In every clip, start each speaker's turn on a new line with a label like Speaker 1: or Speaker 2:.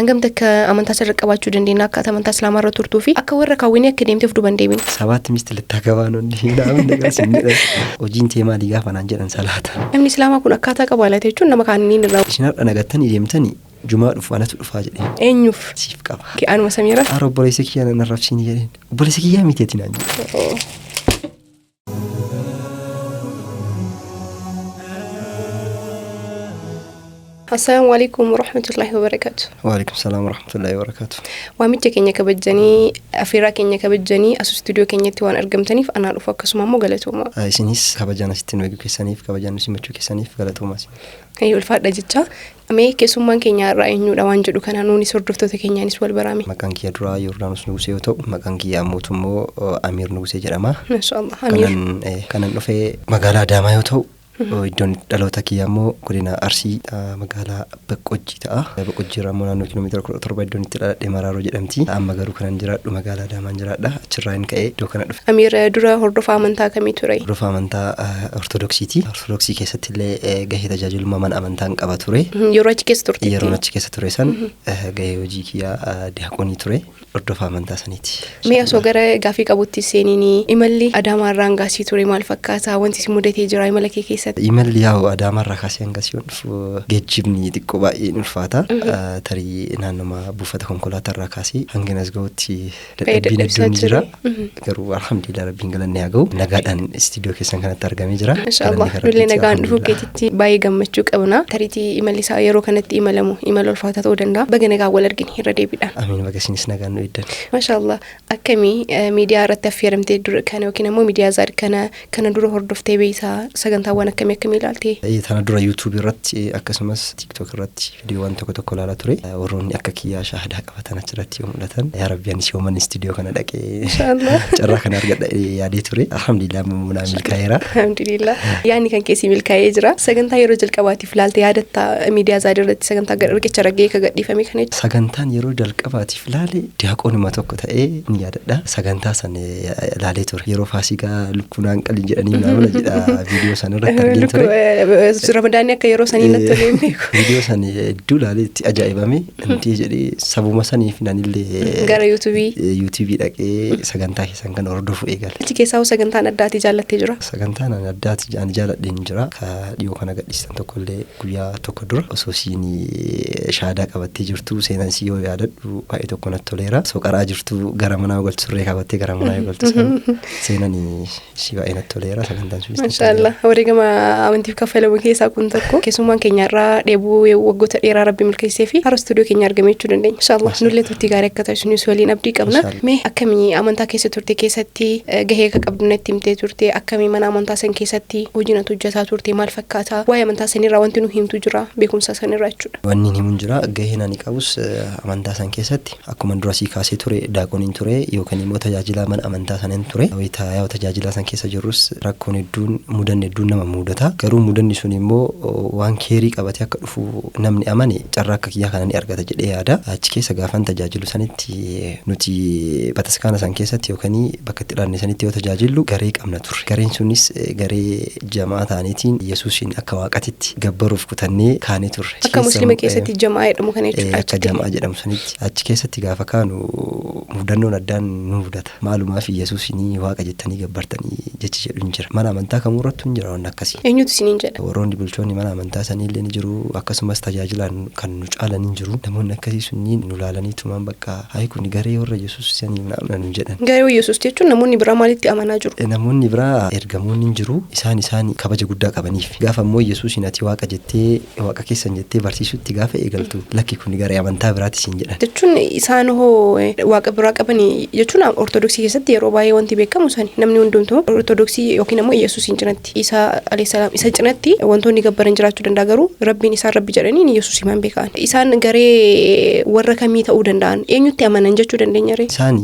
Speaker 1: Angamta akka amantaa sarqabaachuu dandeenya akka amantaa islaamaa turtuu fi akka warra kaawwanii akka deemteef duban deemin.
Speaker 2: Sabaatti mistilta gabaanonni naamni gasinni hojiin teemaa liigaa fanaan jedhan salaata.
Speaker 1: Namni islaamaa kun akkaataa qabaalaate jechuun nama kaaniin irraa.
Speaker 2: Isin har'a nagattanii deemtanii jumaa dhufaanatu dhufaa jedhee.
Speaker 1: Eenyuuf?
Speaker 2: Siif qaba.
Speaker 1: Anuma Samiira.
Speaker 2: Har'a obboleessa kiyyaa nan arrabsiin jedheen. Obboleessa kiyyaa miteetiin aan jedhe.
Speaker 1: Assalamu alaikum warahmatullahi wabarakatuh.
Speaker 2: Wa alaikum salam warahmatullahi wabarakatuh.
Speaker 1: Waamicha keenya kabajanii afeeraa keenya kabajanii as studio keenyatti waan argamtaniif anaa dhufu akkasuma immoo galatooma.
Speaker 2: Isinis kabajaan asitti nu eeguu keessaniif kabajaan simachuu keessaniif galatoomas.
Speaker 1: Ulfaadha jecha amee keessummaan keenya irraa eenyudha waan jedhu kana nuunis hordoftoota keenyaanis wal baraame.
Speaker 2: Maqaan kiyya duraa Yordaanus Nugusee yoo ta'u maqaan kiyya ammoo Amiir Nugusee jedhama.
Speaker 1: Mashallah Amiir.
Speaker 2: Kanan dhufee magaalaa Adaamaa yoo ta'u iddoon dhaloota kiyyaa immoo godina Arsii magaalaa Baqqojjii ta'a. Baqqojjii irraa immoo naannoo kiiloomeetira 17 iddoon itti dhaladhee Maraaroo jedhamti. Amma garuu kanan jiraadhu magaalaa Adaamaan jiraadha. Achirraa hin ka'ee iddoo kana dhufe.
Speaker 1: Amiir dura hordofaa amantaa kamii ture?
Speaker 2: Hordofaa amantaa Ortodoksiiti. Ortodoksii keessatti illee gahee tajaajilummaa mana amantaan qaba ture.
Speaker 1: Yeroo achi keessa turte?
Speaker 2: Yeroo achi keessa ture san gahee hojii kiyyaa diyaaqonii ture. Hordofaa amantaa saniiti.
Speaker 1: Mee asoo gara gaafii qabutti seeniini imalli Adaamaa irraan gaasii ture maal fakkaata? Wanti si mudatee jira imala kee keessatti?
Speaker 2: Imalli yaa'u Adaamaa irraa kaasee hangas yoo dhufu geejjibni xiqqoo baay'ee ulfaata. Tarii naannoma buufata konkolaataa irraa kaasee hanga as ga'utti dadhabbiin hedduun jira. Garuu alhamdulillah rabbiin galanne haa ga'u. Nagaadhaan istiidiyoo keessan kanatti argamee jira.
Speaker 1: Inshallah nullee nagaan dhufuu keetitti baay'ee gammachuu qabna. Tariitii imalli isaa yeroo kanatti imalamu imala ulfaataa ta'uu danda'a. Baga nagaa wal argine irra deebiidhaan.
Speaker 2: Amiin baga isinis nagaan nu eeddan.
Speaker 1: Mashallah akkamii miidiyaa irratti affeeramtee dura kana yookiin immoo miidiyaa zaad kana dura hordoftee beeysaa sagantaawwan akkamii ilaalte?
Speaker 2: Tana dura YouTube irratti akkasumas TikTok irratti viidiyoowwan tokko ilaalaa ture. Warroonni akka kiyyaa shaahadaa qabatan achirratti yoo mul'atan yaa rabbi anis yooman istiidiyoo kana dhaqee inshallah carraa kana argadha yaadee ture. Alhamdulillah munaa milkaa'eera.
Speaker 1: Alhamdulillah. Yaani kan keessi milkaa'ee jira. Sagantaa yeroo jalqabaatiif ilaalte yaadatta miidiyaa zaad irratti sagantaa riqicha raggee ka gadhiifame kana jechuudha.
Speaker 2: Sagantaan yeroo jalqabaatiif ilaale diyaaqoonuma tokko ta'ee ni yaadadha. Sagantaa san ilaalee ture. Yeroo faasikaa lukkunaan qalin jedhanii naamna jedha viidiyoo san irratti argin ture.
Speaker 1: Ramadaanni akka yeroo sanii natti tolee
Speaker 2: viidiyoo san hedduu ilaalee itti ajaa'ibame intii jedhee sabuma saniif nanillee
Speaker 1: gara yuutuubii
Speaker 2: dhaqee sagantaa keessan kan hordofu eegale.
Speaker 1: Achi keessaa sagantaan addaati jaallattee jira?
Speaker 2: Sagantaan addaati ani jaalladheen jira. Ka dhiyoo kana gadhiistan tokkollee guyyaa tokko dura osoo siin shaadaa qabattee jirtu seenan si yoo yaadadhu baay'ee tokko natti toleera. Soqaraa jirtu gara manaa galtu surree qabattee gara manaa galtu seenan si baay'ee natti toleera sagantaan sunis.
Speaker 1: Mashallah wareegama amantiif kaffalamu keessaa kun tokko keessummaan keenyarraa dheebuu waggoota dheeraa rabbi milkeessee fi har'a istuudiyoo keenya argamechuu dandeenya. Inshallah nullee turtii gaarii akka taasisu nuus waliin abdii qabna. Mee akkamii amantaa keessa turte keessatti gahee ka qabdu natti himtee turte akkamii mana amantaa san keessatti hojiin ati hojjetaa turte maal fakkaata? Waa'ee amantaa sanirraa wanti nu himtu jira beekumsa sanirraa jechuudha.
Speaker 2: Wanni himuun jira gaheen ani qabus amantaa san keessatti akkuma dura sii kaasee ture daaqoniin ture yookaan immoo tajaajilaa mana amantaa sanin ture. Wayitaa yoo tajaajilaa san keessa jirrus rakkoon hedduun mudanne hedduun nama mudata. Garuu mudanni sun immoo waan keerii qabatee akka dhufu namni amane carraa akka kiyyaa kana ni argata jedhee yaada. Achi keessa gaafan tajaajilu sanitti nuti bataskaana san keessatti yookaan bakka itti dhaanne sanitti yoo tajaajilu garee qabna turre. Gareen sunis garee jamaa ta'aniitiin Yesuusin akka waaqatitti gabbaruuf kutannee kaanee turre.
Speaker 1: Akka musliima keessatti jamaa jedhamu kana jechuudha.
Speaker 2: Akka jamaa jedhamu sanitti achi keessatti gaafa kaanu mudannoon addaan nu mudata. Maalumaaf Yesuusin waaqa jettanii gabbartanii jechi jedhu hin jira. Mana amantaa kamurrattu hin jira waan akkasii.
Speaker 1: Eenyutu isiniin jedha?
Speaker 2: Warroonni bulchoonni mana amantaa saniillee ni jiru akkasumas tajaajilaan kan nu caalan hin jiru. Namoonni akkasii sunniin nu laalanii tumaan bakka hayi kun garee warra Yesuus sanii nu jedhan.
Speaker 1: Garee Yesuus jechuun namoonni biraa maalitti amanaa jiru?
Speaker 2: Namoonni biraa ergamoonni hin jiru isaan kabaja guddaa qabaniif. Gaafa immoo Yesuusin ati waaqa jettee waaqa keessan jettee barsiisutti gaafa eegaltu lakki kun garee amantaa biraatti siin jedhan.
Speaker 1: Jechuun isaan hoo waaqa biraa qabanii jechuun ortodoksii keessatti yeroo baay'ee wanti beekamu sani namni hundumtuu ortodoksii yookiin immoo Yesuusin cinatti Isaa alayhi salaam isa cinatti wantoonni gabbaran jiraachuu danda'a garuu rabbiin isaan rabbi jedhanii Yesuus himan beekan. Isaan garee warra kamii ta'uu danda'an eenyutti amanan jechuu dandeenya ree?
Speaker 2: Isaan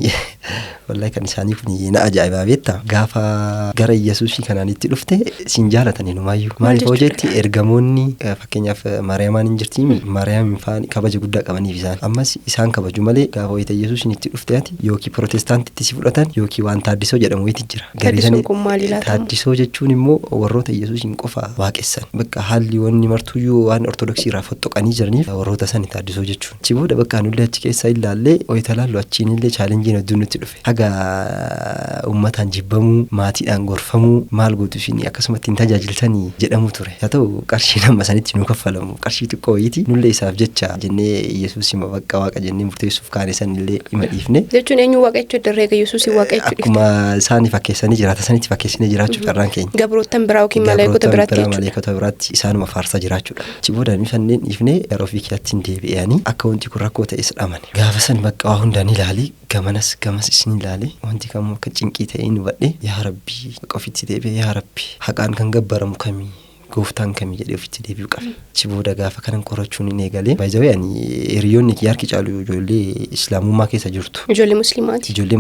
Speaker 2: wallahi kan isaanii kun na ajaa'ibaa beektaa gaafa gara Yesuusii kanaan itti dhufte siin jaalatanii numaayyuu maaliif hojeetti ergamoonni fakkeenyaaf Maariyaamaan hin jirti Maariyaam faan kabaja guddaa qabaniif ammas isaan kabaju malee gaafa wayita Yesuusin itti dhufte ati yookiin protestaantitti si fudhatan yookiin waan taaddisoo jedhamu wayiiti jira.
Speaker 1: Taaddisoo kun maali laata?
Speaker 2: Taaddisoo jechuun immoo warroota Yesuusin qofa waaqessan bakka haalli wanni martuyyuu waan ortodoksii irraa fottoqanii jiraniif warroota san itti addisoo jechuun si booda bakka nullee achi keessa ilaallee wayita laallu achiin illee chaalenjiin hedduun nutti dhufe haga ummataan jibbamuu maatiidhaan gorfamuu maal gootu isin akkasumatti hin tajaajiltanii jedhamu ture haa ta'u qarshii nama sanitti nu kaffalamu qarshii xiqqoo wayiiti nullee isaaf jecha jennee Yesuus hima bakka waaqa jennee murteessuuf kaane san illee hima dhiifne
Speaker 1: jechuun eenyu waaqechuu darreega Yesuus waaqechuu
Speaker 2: akkuma isaanii fakkeessanii jiraata sanitti fakkeessinee jiraachuu carraan keenya
Speaker 1: gabrootan biraa yookiin
Speaker 2: maleekota biraatti isaanuma faarsaa jiraachuudha achi booda nu sanneen dhiifne yeroo fi kiyyaattiin deebi'anii akka wanti kun rakkoo ta'es dhamane gaafa san bakka waa hundaan ilaalee gamas isin ilaalee wanti kamuu akka cinqii ta'ee nu badhe yaa rabbii qofitti deebi'ee yaa rabbii haqaan kan gabbaramu kamii gooftaan kamii jedhee ofitti deebi'uu qabe achi booda gaafa kanan qorachuun hin eegalee baay'ee ani hiriyoonni kiyya harki caalu ijoollee islaamummaa keessa jirtu
Speaker 1: ijoollee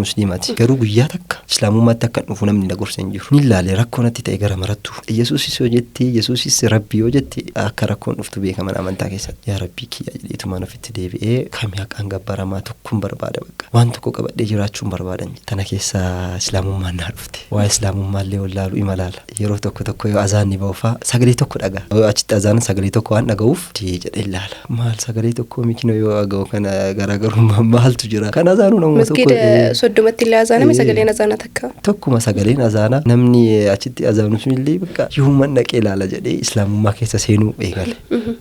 Speaker 1: musliimaati
Speaker 2: garuu guyyaa takka islaamummaatti akka dhufu namni na gorsa hin jiru ni ilaalee rakkoon natti ta'e gara marattu Yesuusis yoo jettee Yesuusis rabbii yoo jette akka rakkoon dhuftu beekaman amantaa keessatti yaa rabbii kiyya jedheetumaan ofitti deebi'ee kamii haqaan gabbaramaa tokkoon barbaada bakka waan tokko qabadhee jiraachuun barbaadan tana keessa islaamummaan naa dhufte waa islaamummaallee wallaalu imalaala yeroo tokko yoo azaanni ba'uufaa sagalee tokko dhaga achitti azaan sagalee tokko waan dhaga'uuf jedhee ilaala maal sagalee tokko mikino yoo dhaga'u kana garaagarummaa maaltu jira kan azaanu nama tokko
Speaker 1: masgiida soddomatti illee azaaname sagaleen azaana takka
Speaker 2: tokkuma sagaleen azaana namni achitti azaanu sunillee bakka yuuman dhaqee ilaala jedhee islaamummaa keessa seenuu eegale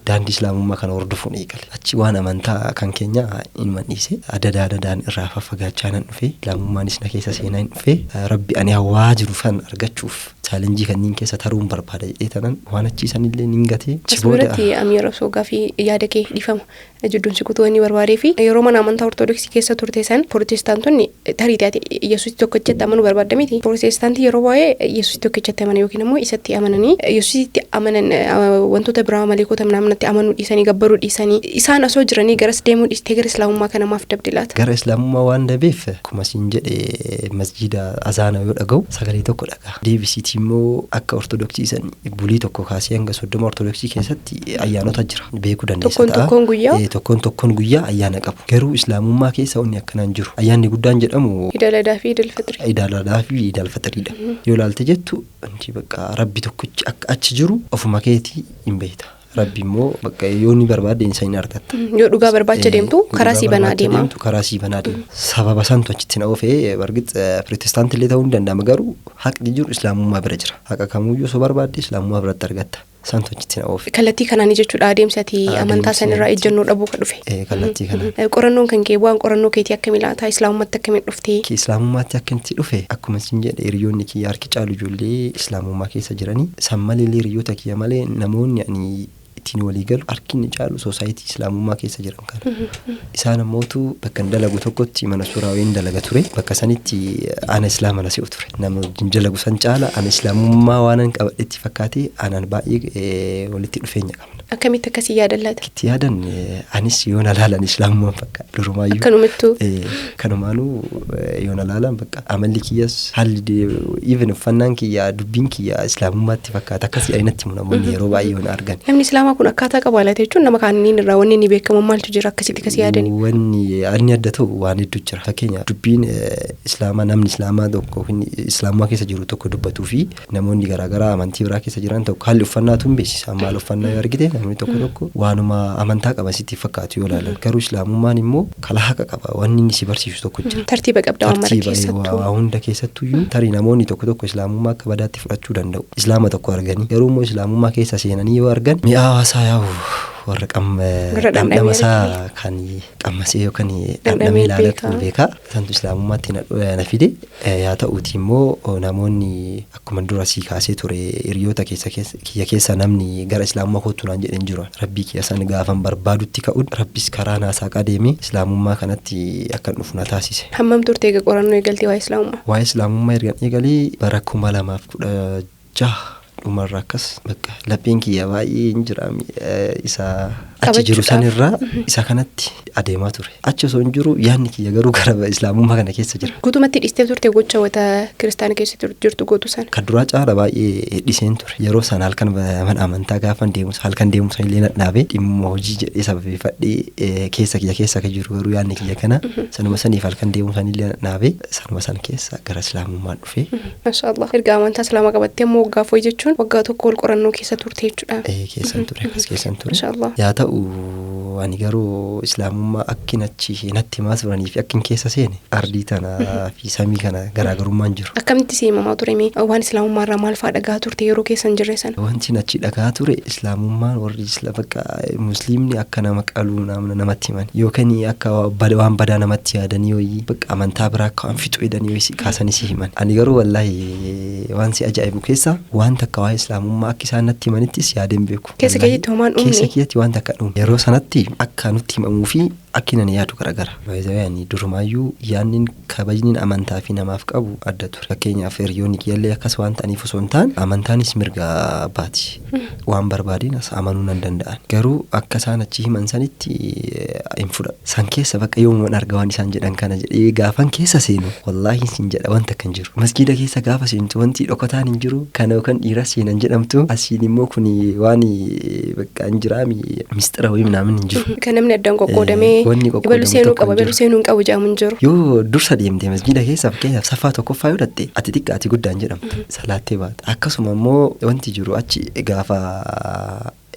Speaker 2: daandii islaamummaa kana hordofuun eegale achi waan amantaa kan keenya ilman dhiise adadaan irraa faffagaachaa nan dhufe islaamummaanis na keessa seenaa hin dhufe rabbi ani hawaa jiru fan argachuuf chaalenjii kanniin keessa taruun barbaada jedhee tanan waan achiisan illee nin gatee
Speaker 1: asbiratti amiira soogaa fi yaada kee dhiifama jidduun sikutuu inni barbaadee fi yeroo mana amantaa ortodoksii keessa turte san protestaantonni tariitii Yesuus tokkichatti amanuu barbaadamiti protestaantii yeroo baay'ee Yesuus tokkichatti amanan yookiin immoo isatti amananii Yesuusitti amanan wantoota biraa maleekota naamnatti amanuu dhiisanii gabbaruu dhiisanii isaan asoo jiranii garas deemuu dhiistee gara islaamummaa kana maaf dabdilaata
Speaker 2: gara islaamummaa waan dabeef akkuma siin jedhe masjiida azaana yoo dhaga'u sagalee tokko dhagaa deebisiitii immoo akka ortodoksii san bulii tokko kaasee hanga 30 ortodoksii keessatti ayyaanota jira beekuu dandeessa tokkoon guyyaa ayyaana qabu garuu islaamummaa keessa onni akkanaan jiru ayyaanni guddaan jedhamu
Speaker 1: idaladaa fi
Speaker 2: idal faxiriidha yoo laalte jettu anti bakka rabbi tokkichi akka achi jiru ofuma keetii hin beekta rabbi immoo bakka yoo ni barbaade insa hin argatta
Speaker 1: yoo dhugaa barbaacha deemtu karaa sii banaa deema
Speaker 2: sababa santu achitti na ofee bargit protestaantii illee ta'uu hin danda'ama garuu haqni jiru islaamummaa bira jira haqa kamuyyuu soo barbaadde islaamummaa biratti argatta santu achitti na ofee
Speaker 1: kallattii kanaanii jechuudha adeemsati amantaa sanirraa ejjennoo dhabuu ka dhufe
Speaker 2: kallattii kana
Speaker 1: qorannoon kan kee bu'aan qorannoo keetii akkamiin laata islaamummaatti akkamiin dhuftee
Speaker 2: islaamummaatti akkamitti dhufe akkuma sin jedhe hiriyoonni kiyya harki caalu ijoollee islaamummaa keessa jiranii san malee hiriyoota kiyya malee namoonni ani ittiin walii galu harkinni caalu soosaayitii islaamummaa keessa jiran kana isaan ammootu bakka dalagu tokkotti mana suuraawiin dalaga ture bakka sanitti ana islaama nasi'u ture nama dalagu san caala ana islaamummaa waanan qabadhetti fakkaatee anaan baay'ee walitti dhufeenya qabna
Speaker 1: akkamitti akkasii yaadallata
Speaker 2: itti yaadan anis yoon alaalan islaamummaan fakka durumaayyuu
Speaker 1: akkanumattuu
Speaker 2: kanumaanuu yoon alaalan bakka amalli kiyyas haalli even uffannaan kiyya dubbiin kiyya islaamummaatti fakkaata akkasii aynatti namoonni yeroo baay'ee yoon argan
Speaker 1: namni islaamaa kun akkaataa qabaalaate jechuun nama kaaniin irraa wanni inni beekamu maaltu jira akkasitti kasii yaadani
Speaker 2: wanni ani adda ta'u waan hedduu jira fakkeenya dubbiin islaamaa namni islaamaa tokko islaamummaa keessa jiru tokko dubbatuu fi namoonni garaagaraa amantii biraa keessa jiran tokko haalli uffannaatu hin beeksisa maal uffannaa yoo argite namni tokko waanuma amantaa qaba sitti fakkaatu yoo ilaalan garuu islaamummaan immoo kala haqa qaba wanni inni si barsiisu tokko jira
Speaker 1: tartiiba qabda waan mara keessattuu
Speaker 2: waa hunda keessattuyyuu tarii namoonni tokko islaamummaa akka badaatti fudhachuu danda'u islaama tokko arganii garuu immoo islaamummaa keessa seenanii yoo argan mi'aa hawaasaa yaa'u warra dhamdhamasaa kan qammasee yookaan dhamdhamee ilaalatu beekaa santu islaamummaatti na fide yaa ta'uuti immoo namoonni akkuma dura sii kaasee ture hiriyoota kiyya keessa namni gara islaamummaa kootu naan jedhan jiru rabbii kiyya san gaafan barbaadutti ka'uun rabbis karaa naasaa qadeemee islaamummaa kanatti akkan dhufu na taasise.
Speaker 1: Hammam turtee qorannoo eegaltee waa'ee
Speaker 2: islaamummaa ergan eegalee bara 2016 dhumarra akkas bakka lapheen kiyya baay'ee hin jira isa achi jiru sanirraa isa kanatti adeemaa ture. Achi osoo hin jiru yaadni kiyya garuu gara islaamummaa kana keessa jira.
Speaker 1: Guutumatti dhiistee turte gocha wata kiristaana keessa jirtu gootu sana.
Speaker 2: Kan duraa caala baay'ee dhiseen ture. Yeroo sana halkan mana amantaa gaafa halkan deemusa illee nadhaabee dhimma hojii jedhee sababeeffadhee keessa ka jiru garuu yaadni kiyya kana sanuma saniif halkan deemusa illee nadhaabee sanuma san keessa gara islaamummaa dhufee.
Speaker 1: Mashaallah. Erga amantaa islaamaa qabattee immoo waggaa afur jechuun waggaa tokko ol qorannoo keessa turte jechuudha.
Speaker 2: Keessan ture akkas keessan ture.
Speaker 1: Mashaallah.
Speaker 2: Yaa ta'u ani garuu islaamummaa akkin achi natti himaa turanii fi akkin keessa seene ardii tanaa fi samii kana garaagarummaan jiru.
Speaker 1: Akkamitti simamaa ture mee waan islaamummaa irraa maal fa'aa dhagaa turte yeroo keessan jirre sana?
Speaker 2: Wanti achi dhagaa ture islaamummaan warri bakka musliimni akka nama qaluu namatti himan yookaan akka waan badaa namatti yaadanii wayii bakka amantaa biraa akka waan fixuu jedhanii wayii kaasanii si himan. Ani garuu wallaahi waan si ajaa'ibu keessa waan takka waa'ee islaamummaa akka isaan natti himanittis yaadeen beeku.
Speaker 1: Keessa keetti homaan uumne?
Speaker 2: Keessa keetti waan takka dhuunfa. Yeroo sanatti akka nutti himamuu fi akkinan yaadu garagara. Baay'ee durumaayyuu yaadni kabajniin amantaa fi namaaf qabu adda ture. Fakkeenyaaf hiriyoonni kiyyallee akkas waan ta'aniif osoo hin taane amantaanis mirga baati. Waan barbaadeen as amanuu nan danda'an. Garuu akka isaan achi himan sanitti hin fudha. San keessa bakka yoomumaan arga waan isaan jedhan kana jedhee gaafan keessa seenu wallaahi sin jedha wanta kan jiru. Masjiida keessa gaafa seentu wanti dhokataan hin jiru kana yookaan dhiira seenan jedhamtu asiin immoo kun waan bakka hin jiraami mistira wayii naamin hin jiru.
Speaker 1: Kan namni addaan qoqqoodamee ibalu seenuu qaba ibalu seenuu hin qabu jedhamu hin jiru.
Speaker 2: Yoo dursa deemtee masjiida keessa fakkeenyaaf saffaa tokkoffaa yoo dhatte ati xiqqaa ati guddaan jedhamtu salaattee baata. Akkasuma immoo wanti jiru achi gaafa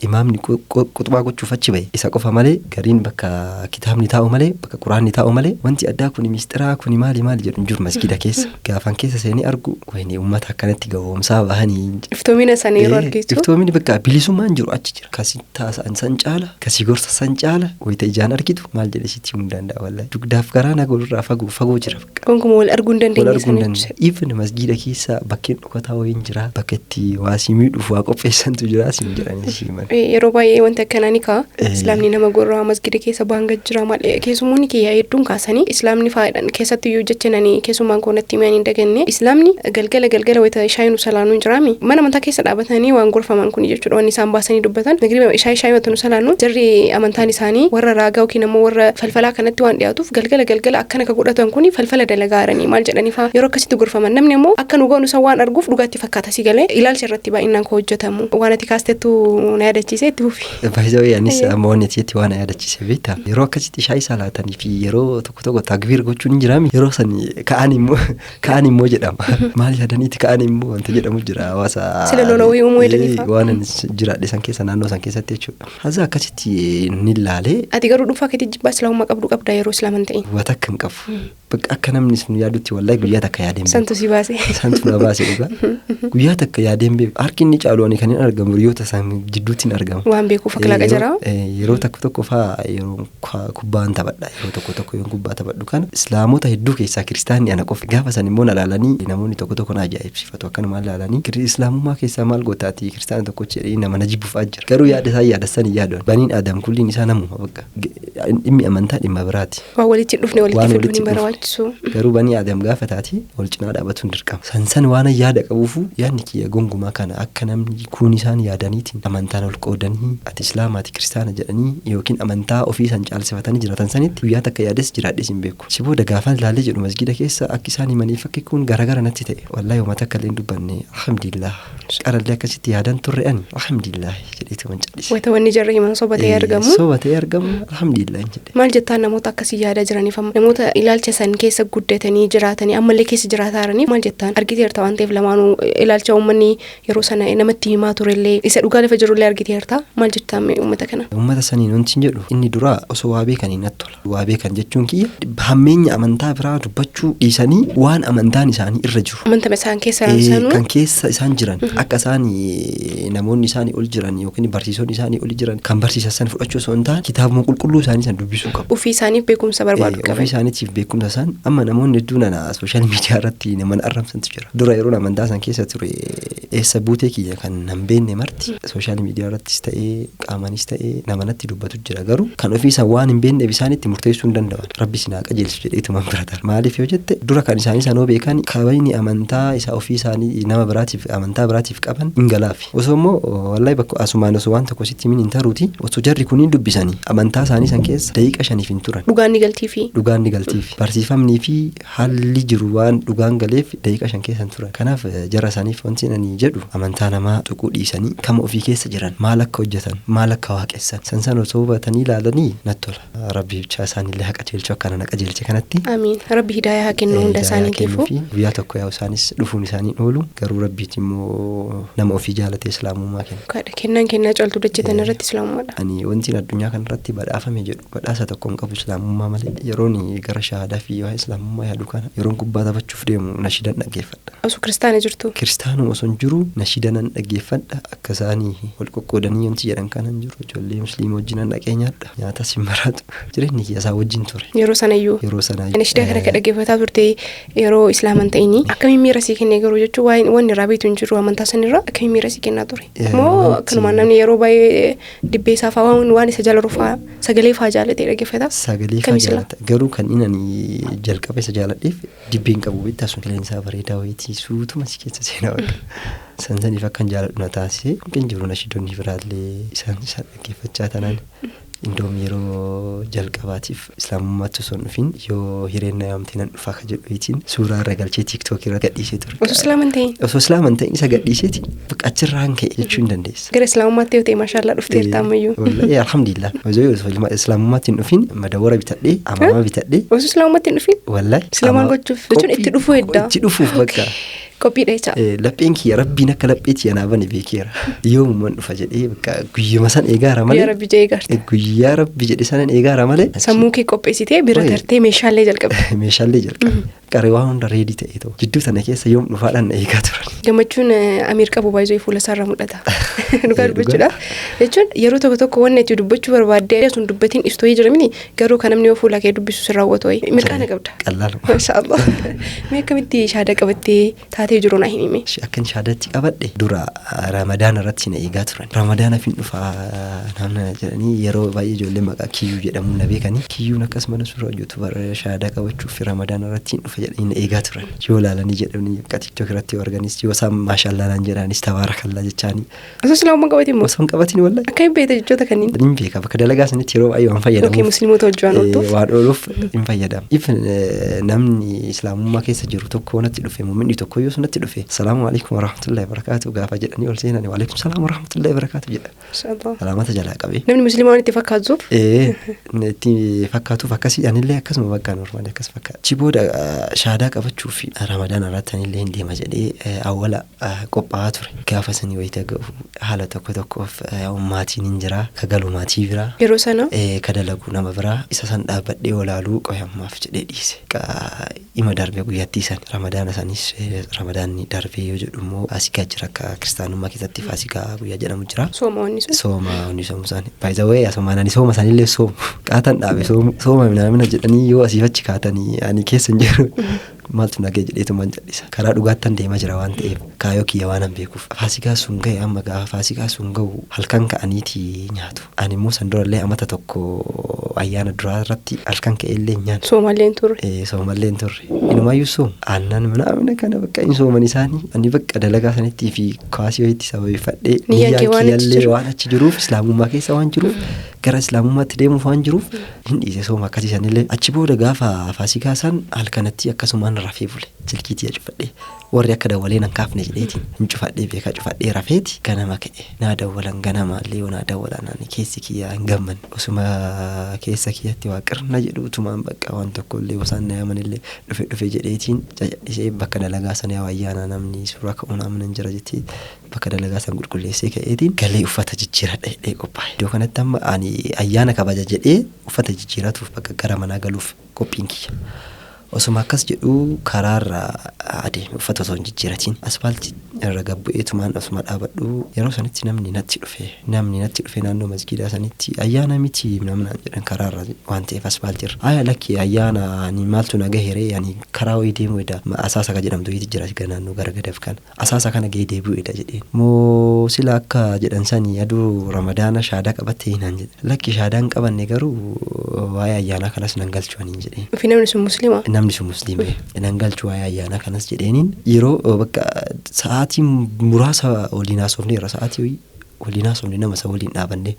Speaker 2: imaamni quxubaa gochuuf achi bahe isa qofa malee gariin bakka kitaabni taa'u malee bakka quraanni taa'u malee wanti addaa kuni mistiraa kuni maali jedhu hin jiru masjiida keessa. Gaafan keessa seenee argu wayne uummata akkanatti gawwoomsaa bahanii
Speaker 1: iftoomina isaanii yeroo argitu
Speaker 2: iftoomini bakka bilisummaan jiru achi jira. Kasi taasaan san caala kasi gorsa san caala wayita ijaan argitu maal jedhe sitti himuu danda'a wallahi. Dugdaaf garaa naga irraa fagoo jira bakka.
Speaker 1: Gonkumaa wal arguu hin dandeenye.
Speaker 2: Even masjiida keessa bakkeen dhokataa wayiin jira bakka itti waa simii dhufu waa qopheessantu jira sin jedhanii siman.
Speaker 1: Yeroo baay'ee wanta akkanaa ni ka'a. Islaamni nama gorraa masgida keessa baanga jira malee keessummoonni kiyyaa hedduun kaasanii islaamni faayidaan keessatti iyyuu jechananii keessummaan koonatti himanii hin daganne islaamni galgala wayita shaayinu salaanuu jiraami mana amantaa keessa dhaabatanii waan gorfaman kun jechuudha wanni isaan baasanii dubbatan magriba shaayii wayita salaanuu jarri amantaan isaanii warra raagaa yookiin ammoo warra falfalaa kanatti waan dhiyaatuuf galgala akkana ka godhatan kun falfala dalagaaranii maal jedhaniifaa yeroo akkasitti gorfaman namni ammoo akka nu goonu san waan arguuf dhugaatti fakkaata si galee ilaalcha irratti baay'inaan ka hojjetamu waan ati kaastettu na yaadachiise itti fufi.
Speaker 2: Baay'ee anis ammoonnetti waan yaadachiise beektaa yeroo akkasitti shaayii salaatanii fi yeroo tokko takbiir gochuun hin jiraami yeroo san ka'an immoo jedhama maal yaadaniiti ka'an immoo wanta jedhamu jira hawaasa
Speaker 1: sila lolawii uumuu jedhaniifa
Speaker 2: waan jiraadhe san keessa naannoo san keessatti jechuudha. Haza akkasitti ni ilaalee.
Speaker 1: Ati garuu dhuunfaa keetti jibbaa islaamummaa qabdaa yeroo islaaman ta'e.
Speaker 2: Wata akka hin qabu. Akka namni sun yaadutti wallahi guyyaa takka yaadeen beeku.
Speaker 1: Santu si baase.
Speaker 2: Santu na baase dhugaa. Guyyaa takka yaadeen beeku. Harki inni caalu ani kan hin argamu hiriyoota isaan jidduutti hin argamu.
Speaker 1: Waan beekuuf akhlaaqa jira.
Speaker 2: Yeroo tokko faa yeroo kubbaan taphadha yeroo tokko yoon kubbaa taphadhu kana islaamota hedduu keessaa kiristaanni ana qofa gaafa san immoo ilaalanii namoonni tokko na ajaa'ibsifatu akkanuma ilaalanii islaamummaa keessaa maal gootaati kiristaana tokko jedhee nama na jibbuuf ajjira garuu yaada isaa yaadassan yaadan baniin aadam kulliin isaa namuma bakka dhimmi amantaa dhimma biraati.
Speaker 1: Waan walitti dhufne walitti fiduun hin barbaachisu.
Speaker 2: Garuu banii aadam gaafa taati wal cinaa dhaabatuun dirqama. San waan yaada qabuufu yaadni kiyya gongumaa kana akka namni kuun isaan yaadaniitiin amantaan ol qoodanii ati islaamaati kiristaana jedhanii yookiin amantaa ofii san caalsifatanii jiratan sanitti guyyaa takka yaades jiraadhes hin beeku. Si booda gaafan ilaalee jedhu masjida keessa akka isaan himanii fakki kun garagara natti ta'e wallahi uummata akka illee hin dubbanne alhamdulillah qarallee akkasitti yaadan turre ani alhamdulillah jedheetu man calise.
Speaker 1: Wayita wanni jarri himan sobatee argamu.
Speaker 2: Sobatee argamu alhamdulillah jedhe.
Speaker 1: Maal jettaan namoota akkasii yaada jiraniif namoota ilaalcha san keessa guddatanii jiraatanii ammallee keessa jiraataaranii maal jettaan argiteerta waan ta'eef lamaanuu ilaalcha uummanni yeroo sana namatti himaa turellee isa dhugaa lafa jirullee argiteerta maal jettaan uummata kana.
Speaker 2: Uummata saniin wanti jedhu inni duraa osoo waa beekanii natti tola. Waa beekan jechuun kiyya hammeenya amantaa biraa dubbachuu dhiisanii waan amantaan isaanii irra jiru.
Speaker 1: Amantama isaan keessa raabsanu.
Speaker 2: Kan keessa isaan jiran akka isaan namoonni isaanii ol jiran yookiin barsiisonni isaanii ol jiran kan barsiisan fudhachuu osoo hin taane kitaabuma qulqulluu isaanii san dubbisuu qabu.
Speaker 1: Ofii isaaniif beekumsa barbaadu qaban.
Speaker 2: Ofii isaaniitiif beekumsa san amma namoonni hedduun ana social media irratti naman arrabsantu jira. Dura yeroo amantaa san keessa ture eessa buutee kiyya kan nan beenne marti social media irrattis ta'ee qaamanis ta'ee namanatti dubbatu jira. Garuu kan ofiisaa waan hin beenne isaanitti murteessuu hin danda'an. Rabbi sinaa qajeelchu jedheetu man birata. Maaliif yoo jette dura kan isaanii sanoo beekan kabajni amantaa isaa ofii isaanii nama biraatiif amantaa biraatiif qaban hin galaafi. Osoo immoo wallahi bakka asumaan osoo waan tokko sitti min hin taruuti osoo jarri kuniin dubbisanii amantaa isaanii san keessa daqiiqa 5 hin turan. Dhugaan ni galtiifi barsiifamnii fi haalli jiru waan dhugaan galeef daqiiqa 5 keessa turan. Kanaaf jara isaaniif wanti ani jedhu amantaa namaa tuquu dhiisanii kama ofii keessa jiran maal akka hojjetan maal akka waaqessan san osoo hubatanii ilaalanii natti tola. Rabbi bichaa isaaniillee haqa jeelchu akkana naqa jeelche kanatti.
Speaker 1: Amiin. Rabbi hidaaya haa kennu hunda isaaniitiifu.
Speaker 2: Guyyaa tokko yaa isaanis dhufuun isaanii oolu garuu rabbiiti immoo nama ofii jaalatee islaamummaa kenna.
Speaker 1: Kennaa caaltuu dachetan irratti islaamummaadha.
Speaker 2: Ani wanti addunyaa kana irratti badhaafame jedhu badhaasa tokko hin qabu islaamummaa malee. Yeroon gara shahaadaa fi yoo islaamummaa yaadu kana yeroon kubbaa taphachuuf deemu nashidan dhaggeeffadha.
Speaker 1: Osoo kiristaana jirtu.
Speaker 2: Kiristaanuma osoo hin jiru nashidanan dhaggeeffadha akka isaanii wal qoqqoodanii wanti jedhan kanan jiru ijoollee musliima wajjinan dhaqee nyaadha nyaata simmaratu jireenyi isaa wajjin ture.
Speaker 1: Yeroo sanayyuu. Nashida kana dhaggeeffataa turte yeroo islaaman ta'ini akkamiin miira sii kennee garuu jechuun waan irraa beektu hin jiru amantaa sanirraa akkamiin miira sii kennaa ture. Moo kanumaan namni yeroo baay'ee dibbee isaa fa'aa waan isa jala rufaa sagalee fa'aa jaalatee dhaggeeffata.
Speaker 2: Sagalee fa'aa jaalata garuu kan inni jalqaba isa jaaladheef dibbeen qabu bittaa sun qilleensaa bareedaa wayitii suutuma si keessa seenaa wagga. Sansaniif akkan jaaladhu na taasise kan jiru nashidoonni biraallee isaan dhaggeeffachaa tanaan. Indoom yeroo jalqabaatiif islaamummaatti osoo hin dhufin yoo hireenna yaamtee nan dhufaa ka jedhuitiin suuraa irra galchee TikTok irra gadhiisee ture. Osoo islaaman ta'in isa gadhiiseeti achirraan ka'e jechuu hin dandeessa.
Speaker 1: Gara islaamummaatti yoo ta'e maashaallah dhufteerta ammayyuu.
Speaker 2: Wallahi alhamdulillah. Osoo islaamummaatti hin dhufin madawwara bitadhee amaama bitadhee.
Speaker 1: Osoo islaamummaatti hin dhufin.
Speaker 2: Wallahi.
Speaker 1: Islaamaan gochuuf jechuun itti dhufuu edda.
Speaker 2: Itti dhufuuf bakka.
Speaker 1: Qophiidha jecha.
Speaker 2: Lapheen kiyya rabbiin akka lapheetti yanaabani beekeera. Yoomumaan dhufa jedhee bakka guyyuma san eegaara malee.
Speaker 1: Guyyaa rabbi jedhee eegaarte.
Speaker 2: Guyyaa rabbi jedhe sanan eegaara malee.
Speaker 1: Sammuu kee qopheessitee bira tartee meeshaalee jalqabe.
Speaker 2: Meeshaalee jalqabe. Qaree waan hunda reedii ta'ee ta'u. Jidduu tana keessa yoom dhufaadhaan na eegaa turan.
Speaker 1: Gammachuun amiir qabu baay'ee fuula isaarraa mul'ata. Dhugaa dubbachuudha. Jechuun yeroo tokko wanni itti dubbachuu barbaadde sun dubbatiin istooyi jiramini garuu kan namni yoo fuula kee dubbisu sirraa hawwatu wayi mirqaana qabda.
Speaker 2: Qallaala.
Speaker 1: Maashaallah. Mee akkamitti shaada qabattee taatee jiru na himi.
Speaker 2: Akkan shaadatti qabadhe dura Ramadaan irratti na eegaa turan. Ramadaana fin dhufaa namna jedhanii yeroo baay'ee ijoollee maqaa kiyyuu jedhamuun na beekanii kiyyuun akkasuma suuraa hojjetu bara shaadaa qabachuuf Ramadaan irratti dhufa jedhanii na eegaa turan. Yoo laalanii jedhanii akka TikTok irratti arganis yoo isaan maashaallah naan jedhanis tabaarakallaa jechaanii.
Speaker 1: Osoo islaamummaa qabatin moo?
Speaker 2: Osoo hin qabatin wallahi.
Speaker 1: Akka hin beekte jechoota kanneen.
Speaker 2: Hin beeka bakka dalagaa sanitti yeroo baay'ee waan fayyadamu.
Speaker 1: Okey musliimoota wajjin ooltuuf.
Speaker 2: Waan ooluuf hin fayyadamu. Namni islaamummaa keessa jiru tokko natti dhufe muumminni tokko yoo sunatti dhufe salaamu alaikum warahmatullahi wabarakatuh gaafa jedhanii ol seenanii wa alaikum salaam warahmatullahi wabarakatuh jedha. Salaamata jalaa qabe.
Speaker 1: Namni musliimaa itti fakkaatuuf.
Speaker 2: Itti fakkaatuuf akkasii anillee akkasuma bakka normaali akkas fakkaata. Chibooda shaadaa qabachuuf Ramadaan irratti anillee hin deema jedhee awwala qophaa'aa ture. Gaafa sanii wayita ga'u haala tokkoof maatiin hin jira ka galu maatii biraa.
Speaker 1: Yeroo sana.
Speaker 2: Ka dalagu nama biraa isa san dhaabbadhee olaaluu qoyammaaf jedhee dhiise. Ima darbee guyyaatti san Ramadaana sanis Ramadaanni darbee yoo jedhu immoo faasikaa jira akka kiristaanummaa keessatti faasikaa guyyaa jedhamu jira. Sooma isaanii. By the way asoomaanani sooma isaaniillee soomu. Qaatan dhaabe sooma minamina jedhanii yoo asiif achi kaatanii ani keessa hin jiru. Maaltu nagee jedheetumaan jal'isa. Karaa dhugaattan deemaa jira waan ta'eef kaayoo kiyya waan hin beekuuf. Faasikaa sun ga'e amma gaafa faasikaa sun ga'u halkan ka'aniiti nyaatu. Ani immoo san durallee amata tokko ayyaana duraa irratti halkan ka'ellee nyaatu.
Speaker 1: Soomalleen turre.
Speaker 2: Soomalleen turre. Inumaayyuu soom. Aannan minamina kana bakka hin sooman isaanii. Ani bakka dalagaa sanittii fi kaasii wayitti sababeeffadhee niyyaan kiyyallee waan achi jiruuf islaamummaa keessa waan jiruuf gara islaamummaatti deemuuf waan jiruuf hin dhiise sooma akkasiisanillee achi booda gaafa faasikaa san halkanatti akkasumaan rafee bule silkiitii cufadhee warri akka dawwalee nan kaafne jedheetiin hin cufadhee beekaa cufadhee rafeeti ganama ka'e naa dawwalan ganama illee naa dawwalan ani keessi kiyyaa hin gamman osuma keessa kiyyatti waaqirna jedhu utumaan bakka waan tokko illee osaan na yamanillee dhufe jedheetiin jajadhisee bakka dalagaa sana yaa ayyaana namni suuraa ka'uun amanan jira jettee bakka dalagaa san qulqulleessee ka'eetiin galee uffata jijjiiradhee qophaa'e. Iddoo kanatti amma ani ayyaana kabaja jedhee uffata jijjiiratuuf bakka gara manaa galuuf qophiin kiyya. osuma akkas jedhu karaarra adeeme uffata osoo hin jijjiiratiin asfaaltii irra gabbu'eetumaan osuma dhaabadhu yeroo sanitti namni natti dhufe naannoo masgiidaa sanitti ayyaana miti namnaan jedhan karaarra waan ta'eef asfaaltiirra aya lakki ayyaana ni maaltu nagaheree yani karaa wayii deemuu edha asaasa ka jedhamtu yiiti jira naannoo gara gadaaf kan asaasa kana gahee deebi'u edha jedheen moo sila akka jedhan sanii aduu ramadaana shaadaa qabattee hinaan jedhe lakki shaadaan qabanne garuu waa'ee ayyaana kanas nan galchu aniin jedheen.
Speaker 1: Fi namni sun muslima?
Speaker 2: Namni sun muslima nan galchu waa'ee ayyaana kanas jedheeniin yeroo bakka sa'aatii muraasa waliin haasofne irra sa'aatii waliin haasofne nama isa waliin dhaabanne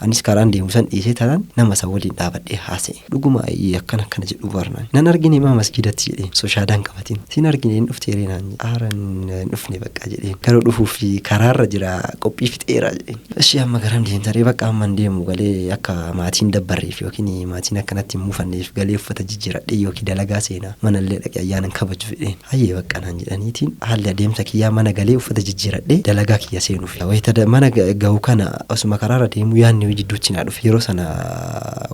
Speaker 2: anis karaan deemu san dhiisee tanan nama isa waliin dhaabadhee haasa'e dhuguma akkana jedhu barnaan nan argine maa masgiidatti jedheen so shaadaan qabatiin siin argine hin dhufteeree naan aaran hin dhufne bakka jedheen garuu dhufuuf karaarra jira qophii fixeera jedheen ishee amma garam deemtaree bakka amma hin deemu galee akka maatiin dabbarreef yookiin maatiin akkanatti hin muufanneef galee uffata jijjiiradhee yookiin dalagaa seenaa manallee dhaqee ayyaanan kabaju fedheen hayyee bakka naan jedhaniitiin haalli adeemsa kiyyaa mana galee uffata jijjiiradhee dalagaa kiyya seenuuf wayita mana ga'u kana osuma karaarra deemu yaanni jidduutti naa dhufe yeroo sana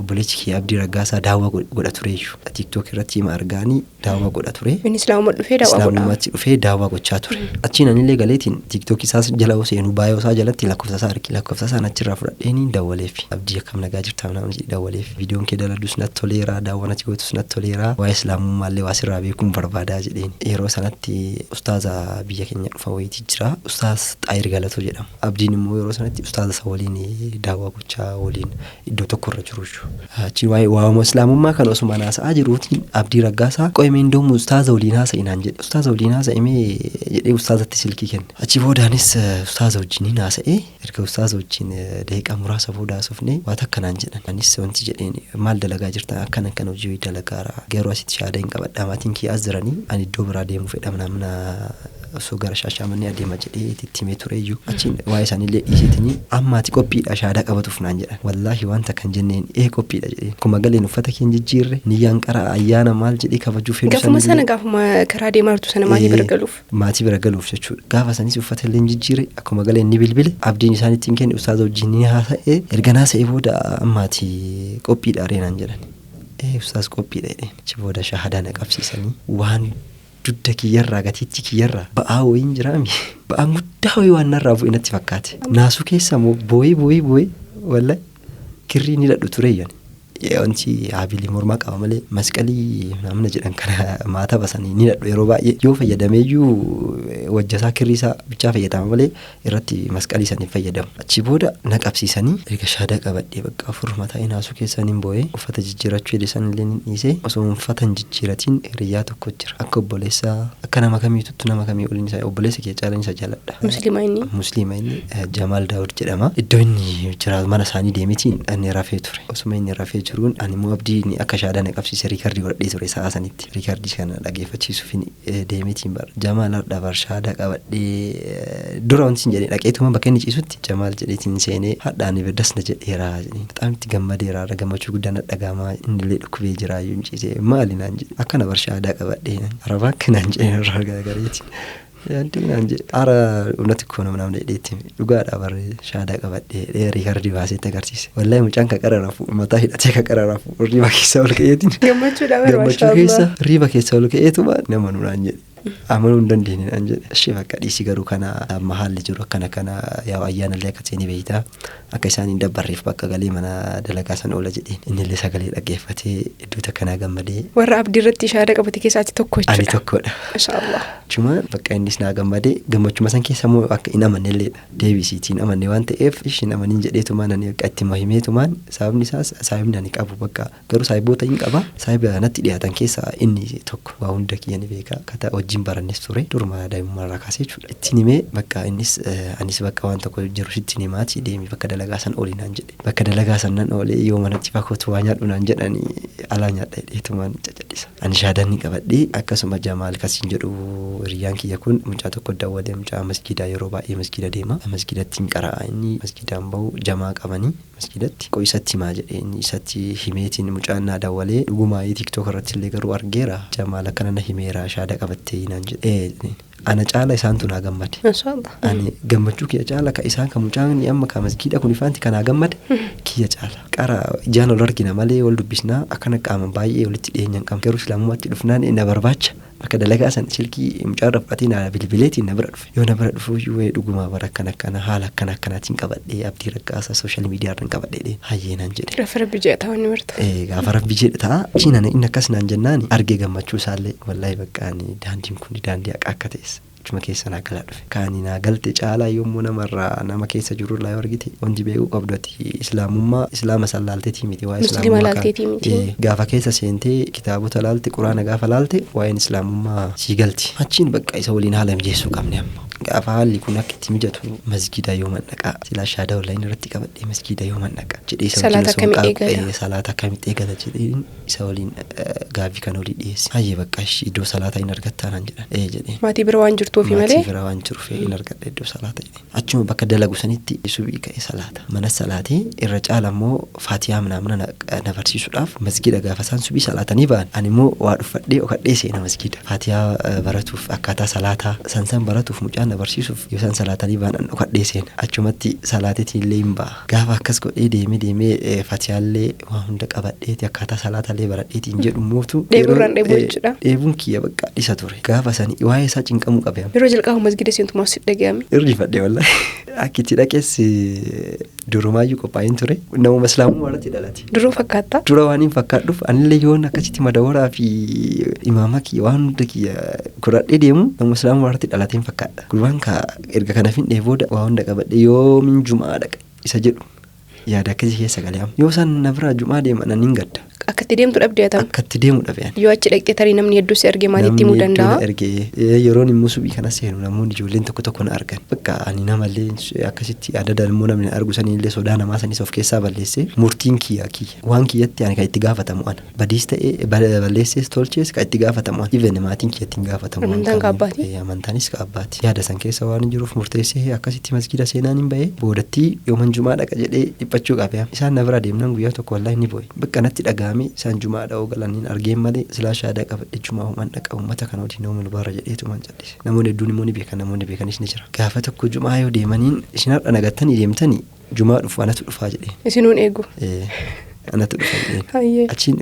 Speaker 2: obboleechi kiyya Abdii Raggaasaa daawwaa godha tureeyyu TikTok irratti hima argaanii daawwaa godha ture.
Speaker 1: Inni islaamummaatti
Speaker 2: dhufee daawwaa gochaa ture. Achiin anillee galeetiin TikTok isaas jala seenu baay'oo isaa jalatti lakkoofsa isaa achirraa fudhadheeniin daawwaleef Abdii akkam nagaa jirtaa nama daawwaleef viidiyoon kee daladus natti toleeraa daawwan ati gootus natti toleeraa waa'ee islaamummaallee waa sirraa beekuun barbaadaa jedheen yeroo sanatti ustaaza biyya keenya dhufa wayitii jira ustaaz Xaayir Galatoo jedhama. Abdiin immoo yeroo sanatti ustaaza isa waliin daawwaa gochaa waliin iddoo tokkorra jiru achiin waa'ee islaamummaa kan osuma haasa'aa jiruutiin Abdii Raggaasaa qo'imeen doomu ustaaza waliin haasa'inaan jedhe ustaaza waliin haasa'imee jedhee ustaazatti silkii kenne achi boodaanis ustaaza wajjiniin haasa'ee erga ustaaza wajjin daqiiqaa muraasa booda haasofne waan akkanaan jedhan anis wanti jedheen maal dalagaa jirta akkana hojii dalagaara garuu asitti shaada hin qabadhaa maatiin kiyya as jiranii ani iddoo biraa deemuu fedha mana osoo gara Shaashamannee adeema jedhee itti himee tureeyyuu achiin waa'ee isaaniillee dhiiseetanii ammaati qophiidha shaadaa qabatuuf naan jedhan wallaahi wanta kan jenneen qophiidha jedhee kuma galeen uffata keen jijjiirre niyyaan qara ayyaana maal jedhee kabajuuf hedduu
Speaker 1: gaafuma sana gaafuma karaa deemaa jirtu sana maatii bira galuuf jechuudha gaafa sanis uffata illee jijjiirre akkuma galeen ni bilbile abdiin isaanitti hin kenne ustaaza wajjin ni haasa'e erga haasa'e booda ammaati qophiidha reenaan jedhan ustaaz qophiidha jedheen achi booda shaahadaa na qabsiisanii waan dudda kiyyarraa gatiitti kiyyarraa ba'aa wayiin jiraami ba'aan guddaa wayii waan narraa bu'e natti fakkaate naasuu keessa moo boo'ee wallahi kirrii ni dhadhu tureeyyan wanti habilii mormaa qaba malee masqalii namna jedhan kana maata basanii ni dhadhu yeroo baay'ee yoo fayyadameeyyuu wajjasaa kirrii isaa bichaa fayyadama malee irratti masqalii saniif fayyadamu achi booda na qabsiisanii erga shaadaa qabadhee bakka afur mataa naasuu keessaniin boo'ee uffata jijjiirachuu jedhisan illee ni dhiisee osoo uffata hin jijjiiratiin hiriyyaa tokko jira akka obboleessaa akka nama kamiituttu nama kamii oliin isaa obboleessa kee caalaan isa jaaladha musliima inni Jamaal Daawud jedhama iddoo inni jira mana isaanii deemitiin inni rafee ture osuma inni rafee jiruun ani immoo Abdiin akka shaadaa na qabsiise riikardii godhadhee ture sa'a sanitti riikardii kana dhageeffachiisuuf deemitiin bara Jamaal har'a shaadaa qabadhee dura wanti hin jedhee dhaqeetuma bakka inni ciisutti Jamaal jedheetiin seenee hadhaan ibiddas na jedheeraa bexaam itti gammadeeraa gammachuu guddaa na dhagaamaa innillee dhukkubee jiraa yoo ciisee maali naan jedhe akkana bar shaadaa qabadhee arabaa akkanaan jedheen irraa gargareetiin naan jedhe ara uumnati koo namni dheetti dhugaadhaa bar shaadaa qabadhee riikardii baaseetti agarsiise wallahi mucaan ka qararafu mataa hidhatee ka qararafu riiba keessa ol ka'eetiin gammachuu keessa riiba keessa ol ka'eetuma nama naan jedhe amanuu hin dandeenye naan jedhe ishee bakka dhiisii garuu kana amma haalli jiru akkana yaa ayyaanallee akka seenii beeytaa akka isaan hin dabbarreef bakka galee mana dalagaa san oola jedheen innillee sagalee dhaggeeffatee iddoo takkanaa gammadee warra Abdii irratti shaada qabate keessaatti tokko jechuudha.
Speaker 2: Ani tokkodha.
Speaker 1: Mashaallah.
Speaker 2: Chuma bakka innis naa gammadee gammachuma san keessa immoo akka hin amannelleedha deebisiitiin amanne waan ta'eef ishiin amaniin jedheetumaan ani akka itti mahimeetumaan sababni isaas saayibni ani qabu bakka garuu saayiboota hin qaba saayiba natti dhiyaatan keessaa inni tokko waa hunda kiyya ni beeka kata wajjin barannes ture duruma daa'imummaarraa kaasee jechuudha ittiin himee bakka innis anis bakka waan tokko jiru sittiin himaati deemi bakka dalagaa san ooli naan jedhe bakka dalagaa san nan oolee yoo manatti fakkootu waa nyaadhu naan jedhanii alaa nyaadha dheetumaan cacadhisa ani shaadaan ni qabadhee akkasuma Jamaal kasiin jedhu hiriyyaan kiyya kun mucaa tokko dawwalee mucaa masgiidaa yeroo baay'ee masgiida deema masgiidatti hin qara'a inni masgiidaan bahu jamaa qabanii masgiidatti qo'isatti himaa jedhee inni isatti himeetiin mucaan naa dawwalee dhugumaa TikTok irratti illee garuu argeera Jamaal akkana na himeera shaada qabattee naan jedhee ana caala isaan tun haa gammade.
Speaker 1: Mashallah.
Speaker 2: Ani gammachuu kiyya caala ka isaan ka mucaan amma ka masgiida kun ifaanti kan haa gammade kiyya caala. Qara ijaan ol argina malee wal dubbisnaa akkana qaama baay'ee walitti dhiyeenyaan qabna. Garuu islaamummaatti dhufnaan na barbaacha. Akka dalagaa san silkii mucaan rabbatiin bilbileetiin na bira dhufe. Yoo na bira dhufu yoo dhuguma bara akkana haala akkanaatiin qabadhee abdii rakkaasaa sooshaal miidiyaa irraan qabadhee hayyeenaan jedhe.
Speaker 1: Gaafa rabbi jedha wanni marta.
Speaker 2: Gaafa rabbi jedha ta'a. Chiinana inni akkas naan jennaan argee gammachuu isaallee wallahi baqqaani daandiin kun daandii akka ta'es. Cuma keessa naa galaa dhufe. Kaani naa galte caalaa yommuu namarraa nama keessa jiru irraa yoo argite wanti beekuu qabdati islaamummaa islaama san laalteetii miti waa'ee
Speaker 1: islaamummaa laalteetii miti.
Speaker 2: Gaafa keessa seentee kitaabota laalte quraana gaafa laalte waa'een islaamummaa sii galti. Achiin bakka isa waliin haala mijeessuu qabne amma. Gaafa haalli kun akka itti mijatu masgiida yoo mannaqaa silaa shaadaa online irratti qabadhee masgiida yoo mannaqaa jedhee
Speaker 1: salaata
Speaker 2: akkamitti eegala jedhee isa waliin gaaffii kan olii dhiyeesse. Hayyee bakka iddoo salaataa hin argattaa naan jedhan jedhee.
Speaker 1: Maatii bira waan jirtuufi malee.
Speaker 2: Maatii bira waan jiruuf hin argadhe iddoo salaata jedhee. Achuma bakka dalagu sanitti subii ka'ee salaata. Mana salaatee irra caala immoo faatiyaa mana na barsiisuudhaaf masgiida gaafa isaan subii salaatanii ba'an. Ani immoo waa dhuffadhee okadhee seena masgiida. Faatiyaa baratuuf akkaataa salaataa san baratuuf mucaan na barsiisuuf yoo isaan salaatanii ba'an dhokadhee seena achumatti salaateetiin illee hin ba'a. Gaafa akkas godhee deemee faatiyaallee waa hunda qabadheeti akkaataa salaatallee baradheetiin jedhu mootu
Speaker 1: dheebuurraan dheebuu jechuudha.
Speaker 2: Dheebuun kiyya bakka dhisa ture. Gaafa sanii waa'ee isaa cinqamuu qabe.
Speaker 1: Yeroo jalqabu masgiida seentumaa si dhaga'ame.
Speaker 2: Irrifadhe wallahi. Akka itti dhaqees durumaayyuu qophaa'een ture. Namuma islaamummaa irratti dhalate.
Speaker 1: Duruu fakkaata.
Speaker 2: Dura waan hin fakkaadhuuf anillee yoon akkasitti madawaraa fi imaama kiyya waan hunda kiyya godhadhee deemu namuma islaamummaa irratti dhalateen fakkaadha. Gurbaan erga kana findhee booda waa hunda qabadhe yoo min jumaa dhaqa isa jedhu yaada akkasii keessa galee amma. Yoo isaan na biraa jumaa deeman ani hin gadda.
Speaker 1: Akkatti deemtu dhabdee atan.
Speaker 2: Akkatti deemu dhabeen.
Speaker 1: Yoo achi dhaqxee tarii namni hedduu si argee maalitti himuu danda'a?
Speaker 2: Namni ergee yeroon immoo subii kana seenu namoonni ijoolleen tokko na argan. Bakka ani namallee akkasitti adda immoo namni argu sanillee sodaa namaa sanis of keessaa balleessee murtiin kiyya waan kiyyatti ani kan itti gaafatamu ana. Badiis ta'ee balleessees tolchees kan itti gaafatamu ana. Even maatiin kiyya ittiin gaafatamu.
Speaker 1: Amantaan ka abbaati.
Speaker 2: Amantaanis ka abbaati. Yaada san keessa waan jiruuf murteessee akkasitti masgiida seenaan hin bahee boodatti yooman jumaa dhaqa jedhee dhiphachuu qabe. Isaan na bira deemnaan guyyaa tokko wallahi ni boo'e. Bakka natti dhagaame isaan jumaa galaniin argeen malee silaa shaadaa qabadhe jumaa humaan dhaqa uummata kana waliin nama lubaarra jedheetumaan cal'ise. Namoonni hedduun immoo ni beekan namoonni beekanis ni jira. Gaafa tokko jumaa yoo deemaniin isin har'a nagattanii deemtanii jumaa dhufu anatu dhufaa jedhee.
Speaker 1: Isinuun eegu.
Speaker 2: Anatu dhufa jedheen. Achiin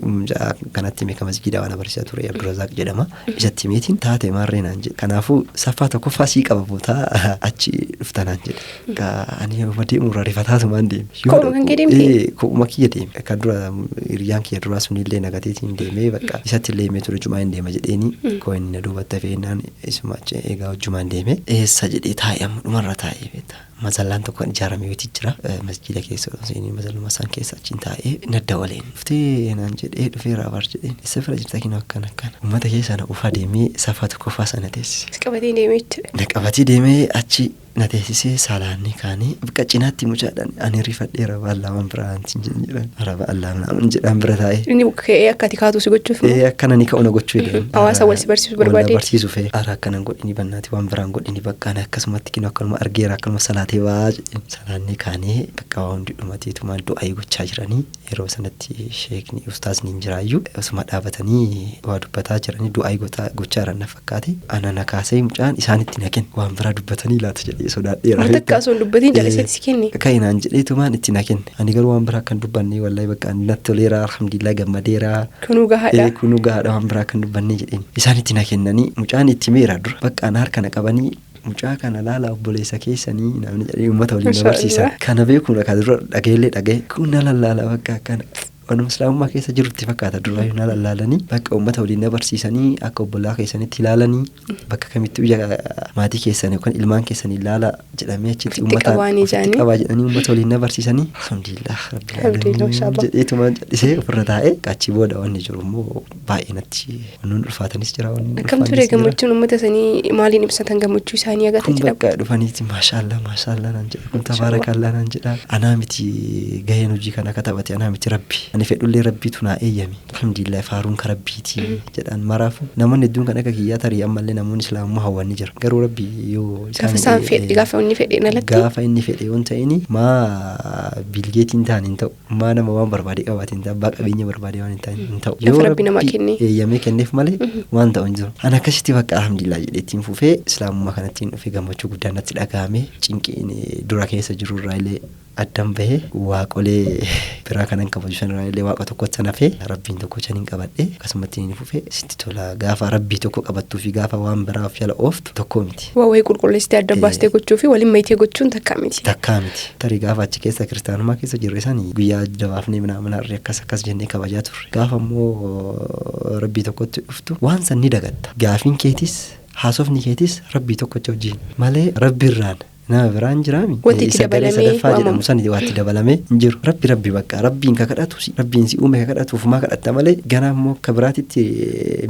Speaker 2: kanatti meeqa masgiida waan barsiisaa ture Abdurrazaaq jedhama. Isatti meetiin taate maarree naan jedhe. Kanaafuu saffaa tokkoffaa sii qaba bootaa achi dhufta naan jedhe. Ani yoo deemu irraa rifataatumaan deeme.
Speaker 1: Ko'uma kan kee deemte?
Speaker 2: Ko'uma kiyya deeme. Kan dura hiriyyaan kiyya duraa sunillee nagateetiin deemee bakka isatti illee himee ture jumaa hin deema jedheeni. Koo inni na duubatti fe'ennaan isuma achi eegaa hojjumaan deeme. Eessa jedhee taa'e amma dhumarra taa'ee beektaa. Mazallaan tokko kan ijaarame yoo jira masjiida keessa seenii mazalluma isaan keessa achiin taa'ee nadda waliin dhuftee naan jedhee dhufee raabar jedheen isa fira jirta kinoo akkana uummata keessa na ufaa deemee safaa tokkoffaa sana teessise.
Speaker 1: Qabatee deemee jechuudha.
Speaker 2: Na qabatee deemee achi na teessisee saalaanni kaanii bakka cinaatti mucaadhaan ani rifadhee rabaa lamaan biraan jedhan rabaa lamaan jedhan bira taa'ee.
Speaker 1: Inni ka'ee akka ati kaatu si gochuuf.
Speaker 2: Akkana ni ka'u na gochuu jedhan.
Speaker 1: Hawaasa wal si barsiisuu barbaade.
Speaker 2: Wal barsiisuu fee. Ara akkanan godhini bannaati waan biraan godhini bakkaan akkasumatti kinoo akkanuma argeera akkanuma salaatee waa salaanni kaanii bakka waa hundi dhumateetumaan du'aa gochaa jiranii yeroo sanatti sheekni ustaasni hin jiraayyuu osuma dhaabatanii waa dubbataa jiranii du'aa gochaa jiran na fakkaate ana na kaasee mucaan isaanitti naqen waan biraa dubbatanii laata jedhee sodaadheera.
Speaker 1: Wanta akkasumas dubbatiin jalaseetti si kenne.
Speaker 2: Ka'inaan jedheetumaan itti na kenne ani garuu waan biraa kan dubbanne wallahi bakka natti toleera alhamdulillah gammadeera.
Speaker 1: Kunuu gahaadha.
Speaker 2: Kunuu gahaadha waan biraa kan dubbanne jedheen isaanitti na kennanii mucaan itti meera dura bakka ana harka na qabanii mucaa kana laala obboleessa keessanii namni jedhee uummata waliin na barsiisa. Kana beekuun akka dura dhageellee dhagee kun na lallaala bakka akkana. Wanuma islaamummaa keessa jirutti fakkaata duraayyuu na lallaalanii bakka uummata waliin na barsiisanii akka obbolaa keessanitti ilaalanii bakka kamitti biyya maatii keessanii yookaan ilmaan keessanii ilaala jedhamee achitti uummata qabaa jedhanii uummata waliin na barsiisanii alhamdulillah rabbil jedheetumaan jallisee ofirra taa'ee achi booda wanni jiru immoo baay'ee natti wannoon ulfaatanis jira wanni
Speaker 1: akkam ture gammachuun uummata sanii maaliin ibsatan gammachuu isaanii agarra
Speaker 2: jedha bakka dhufaniiti maashaallah naan jedha kun tabaarakallaa naan jedha anaa miti gaheen hojii kana akka taphate anaa miti rabbi ani fedhullee rabbiitu naa eeyyame alhamdulillah faaruun ka rabbiiti jedhan maraafu namoonni hedduun kan akka kiyyaa tarii ammallee namoonni islaamummaa hawwanni jira garuu rabbii yoo
Speaker 1: isaan fedhe gaafa inni fedhe nalatti
Speaker 2: gaafa inni fedhe yoon ta'ini maa bilgeetiin ta'an hin ta'u maa nama waan barbaade qabaatiin ta'an abbaa qabeenya barbaade waan hin ta'an hin ta'u
Speaker 1: yoo rabbi nama kenne
Speaker 2: eeyyamee kenneef malee waan ta'u hin jiru ana akkasitti bakka alhamdulillah jedheettiin fufee islaamummaa kanattiin dhufee gammachuu guddaan natti dhagahame cinqiin dura keessa jiru irraa illee addaan bahee waaqolee biraa kanan kabaju sanirraa illee waaqa tokkotti sanafee rabbiin tokko chaniin qabadhe akkasumatti inni fufee sitti tola gaafa rabbii tokko qabattuu fi gaafa waan biraaf jala ooftu tokko miti.
Speaker 1: Waa wayii qulqulleessitee adda baastee gochuu fi waliin mayitee gochuun takkaa miti.
Speaker 2: Takkaa miti. Tarii gaafa achi keessa kiristaanummaa keessa jirre sanii guyyaa dabaafnee mana irree akkas jennee kabajaa turre. Gaafa immoo rabbii tokkotti dhuftu waan san ni dagatta. Gaafiin keetis haasofni keetis rabbii tokkocha wajjin malee rabbiirraan nama biraan jiraami
Speaker 1: wanti dabalamee
Speaker 2: sadaffaa jedhamu sani waatti dabalamee hin jiru rabbi bakka rabbiin ka kadhatu si rabbiin si uume ka kadhatuuf maa kadhatta malee ganaa immoo ka biraatitti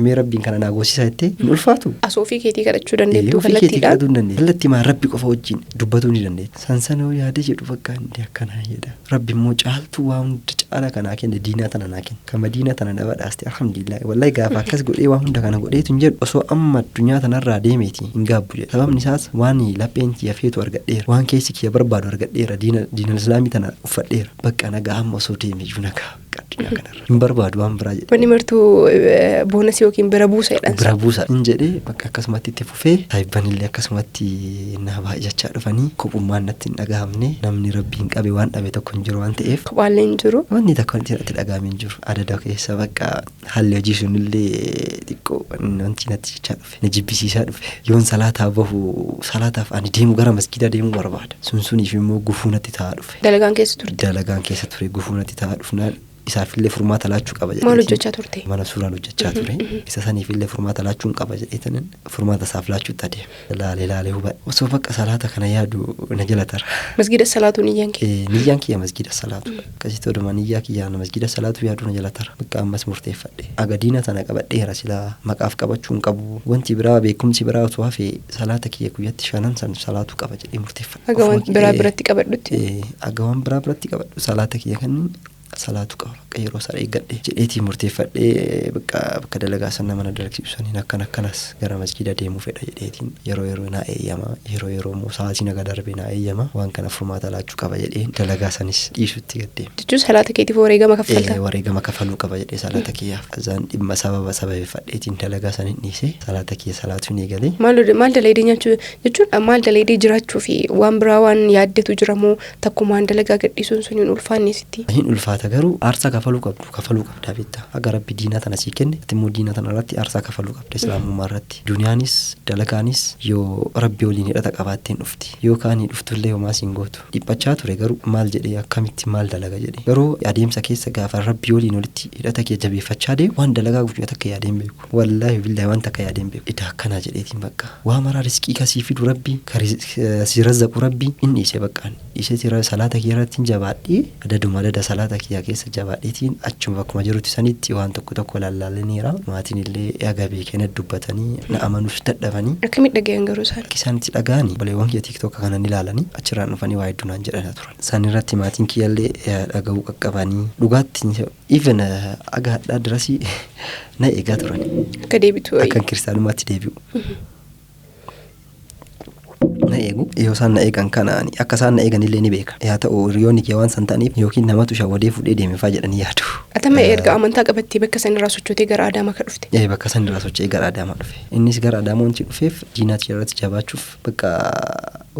Speaker 2: mee rabbiin kana naa goosisaa jettee hin ulfaatu
Speaker 1: asoofii keetii kadhachuu dandeettu kallattiidhaan
Speaker 2: kallattii maa rabbi qofa wajjin dubbatuu ni dandeetta sansanoo yaada jedhu bakka inni akkanaa jedha rabbi immoo caaltuu waa hunda caala kanaa kenne diinaa tana naa kenne kama diinaa tana na badhaaste alhamdulillah wallahi gaafa akkas godhee waa hunda kana godheetu hin jedhu osoo amma addunyaa tanarraa deemeeti hin gaabbu jedha sababni isaas waan lapheen kiyafeetu argadheera waan keessi kiyya barbaadu argadheera diina islaamii tana uffadheera bakka nagaa amma osoo deemee nagaa addunyaa kanarra hin barbaadu waan biraa jedhe
Speaker 1: wanni martuu boonasii yookiin bira buusa jedhan
Speaker 2: bira buusa hin jedhee bakka akkasumatti itti fufee saayibbanillee akkasumatti na baay'achaa dhufanii kophummaan natti hin dhagahamne namni rabbiin qabe waan dhabe tokko hin jiru waan ta'eef
Speaker 1: kophaallee hin jiru
Speaker 2: wanni tokko natti dhagahame hin jiru adada keessa bakka haalli hojii sunillee xiqqoo wanti natti jechaa dhufe na jibbisiisaa dhufe yoon salaataa bahu salaataaf ani deemu gara masgiida deemuu barbaada suniif immoo gufuu natti ta'aa dhufe
Speaker 1: dalagaan keessa
Speaker 2: ture gufuu natti ta'aa dhufnaan isaafillee furmaata laachuu qaba jedhee
Speaker 1: maal hojjechaa turte
Speaker 2: mana suuraan hojjechaa ture isa saniifillee furmaata laachuun qaba jedheetanin furmaata isaaf laachuutti adeema laalee hubadhe osoo bakka salaata kana yaadu na jala tara
Speaker 1: masgiida salaatu niyyaan
Speaker 2: kiyya masgiida salaatu akkasitti oduma niyyaa kiyyaa masgiida salaatu yaadu na jala tara bakka ammas murteeffadhe agadiina tana qabadheera silaa maqaaf qabachuun qabu wanti biraa beekumsi biraa osoo hafee salaata kiyya guyyatti 5 san salaatu qaba jedhee murteeffadhe
Speaker 1: agawwan biraa biratti qabadhutti
Speaker 2: agawwan biraa biratti qabadhu salaata kiyya kan salaatu qaba yeroo isaa eeggadhe jedheetii murteeffadhee bakka dalagaa sana mana dalagsiisaniin akkanas gara masgiida deemuu fedha jedheetiin yeroo naa eeyyama yeroo immoo sa'aatii naga darbee naa eeyyama waan kana furmaata laachuu qaba jedheen dalagaa sanis dhiisutti gaddeema.
Speaker 1: Jechuun salaata keetiif wareegama kaffalta.
Speaker 2: Wareegama kaffaluu qaba jedhee salaata kiyyaaf azaan dhimma sababeeffadheetiin dalagaa sanin dhiisee salaata kiyya salaatuun eegalee.
Speaker 1: Maal dalaydee nyaachuu jechuun maal dalaydee jiraachuu fi waan biraa waan yaaddetu jiramoo takkumaan dalagaa gadhiisuun sun hin ulfaanne sitti.
Speaker 2: Hin ulfaata garuu aarsaa kafaluu qabdaa beektaa aga rabbi diinaa tana sii kenne ati immoo diinaa tana irratti aarsaa kafaluu qabda islaamummaa irratti duniyaanis dalagaanis yoo rabbi waliin hidhata qabaatteen dhufti yoo kaanii dhuftullee homaa siin gootu dhiphachaa ture garuu maal jedhee akkamitti maal dalaga jedhee garuu adeemsa keessa gaafa rabbi waliin walitti hidhata kee jabeeffachaa deemu waan dalagaa guutuu takka yaadeen beeku wallaahi billahi waan takka yaadeen beeku idaa akkanaa jedheetiin bakka waa maraa riskii kasii fidu rabbi si razzaqu rabbi inni dhiisee baqqaan dhiisee salaata kee irratti jabaadhee adada salaata kiyyaa keessa jabaadheetiin achuma bakkuma jirutti sanitti waan tokko lallaalaniira maatiin illee eega beekanii dubbatanii na amanuus dadhabanii
Speaker 1: akkamitti dhagayan garuu
Speaker 2: isaan itti dhaga'anii baleewwan kiyya tiktook kana ni ilaalanii achirraan dhufanii waa hedduu naan jedhana turan isaan irratti maatiin kiyyallee dhaga'uu qaqqabanii dhugaatti even aga hadhaa dirasii na eegaa turan
Speaker 1: akka deebitu
Speaker 2: akka kiristaanummaatti deebi'u na eegu yoo isaan na eegan kanaani akka isaan na eeganillee ni beeka yaa ta'u hiriyoonni kee waan san ta'aniif yookiin namatu shawadee fudhee deeme faa jedhanii yaadu.
Speaker 1: Atama erga amantaa qabattee bakka san irraa sochootee gara Adaamaa ka dhufte.
Speaker 2: Bakka san irraa socho'ee gara Adaamaa dhufe innis gara Adaamaa wanti dhufeef diinaatti irratti jabaachuuf bakka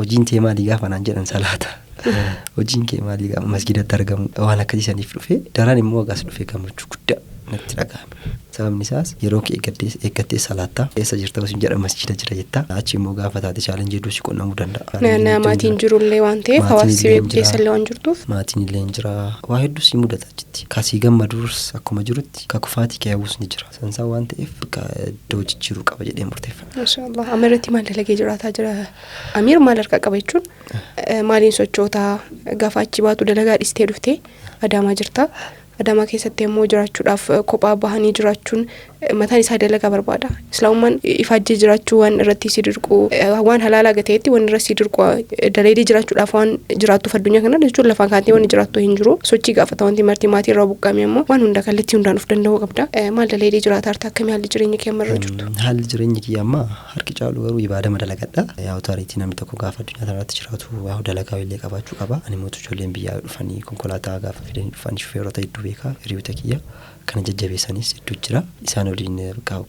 Speaker 2: hojiin tee maalii gaafa naan jedhan salaata. Hojiin kee maalii gaafa masgiidatti argamu waan akkasii saniif dhufe daraan immoo agaas dhufe gammachuu guddaa natti dhagahame. Sababni isaas yeroo kee eeggattee salaataa eessa jirta osoo hin jedhan masjiida jira jettaa achi immoo gaafa taate chaalenjii hedduu si qunnamuu danda'a.
Speaker 1: Naannaa maatiin jirullee waan ta'eef hawaasni beeku keessallee waan jirtuuf.
Speaker 2: Maatiin illee hin jira waa hedduu si mudata jetti kasii gammaduus akkuma jirutti ka kufaatii kee hawwus ni jira sansaa waan ta'eef bakka iddoo jijjiiruu qaba jedhee murteeffadha.
Speaker 1: Maashaallah amirratti maal dalagee jiraataa jira Amiir maal harkaa qaba jechuun maaliin sochootaa gaafa achi baatu dalagaa dhistee dhuftee Adaamaa jirta. Adaamaa keessatti immoo jiraachuudhaaf kophaa bahanii jiraachuun mataan isaa dalagaa barbaada. Islaamummaan ifaajjii jiraachuu waan irratti si dirqu waan halaalaa gateetti waan irratti si dirqu dalaydii jiraachuudhaaf waan jiraattuuf addunyaa kana jechuun lafaan kaatee waan jiraattu hin jiru. Sochii gaafata wanti marti maatii irraa buqqaame immoo waan hunda kallattii hundaan of danda'uu qabda. Maal dalaydii jiraata harta akkamii haalli jireenya kee amarra jirtu?
Speaker 2: Haalli jireenya kiyya amma harki caalu garuu ibaada madalagadha. Yaa utaareetii namni tokko gaafa addunyaa kanarratti jiraatu waa dalagaa illee qabaachuu qaba. Ani mootu ijoolleen biyyaa dhufanii konkolaataa gaafa fidanii dhufanii shufeerota hedduu beekaa hiriyoota kiyya kana jajjabeessanis hedduu jira. Isaan waliin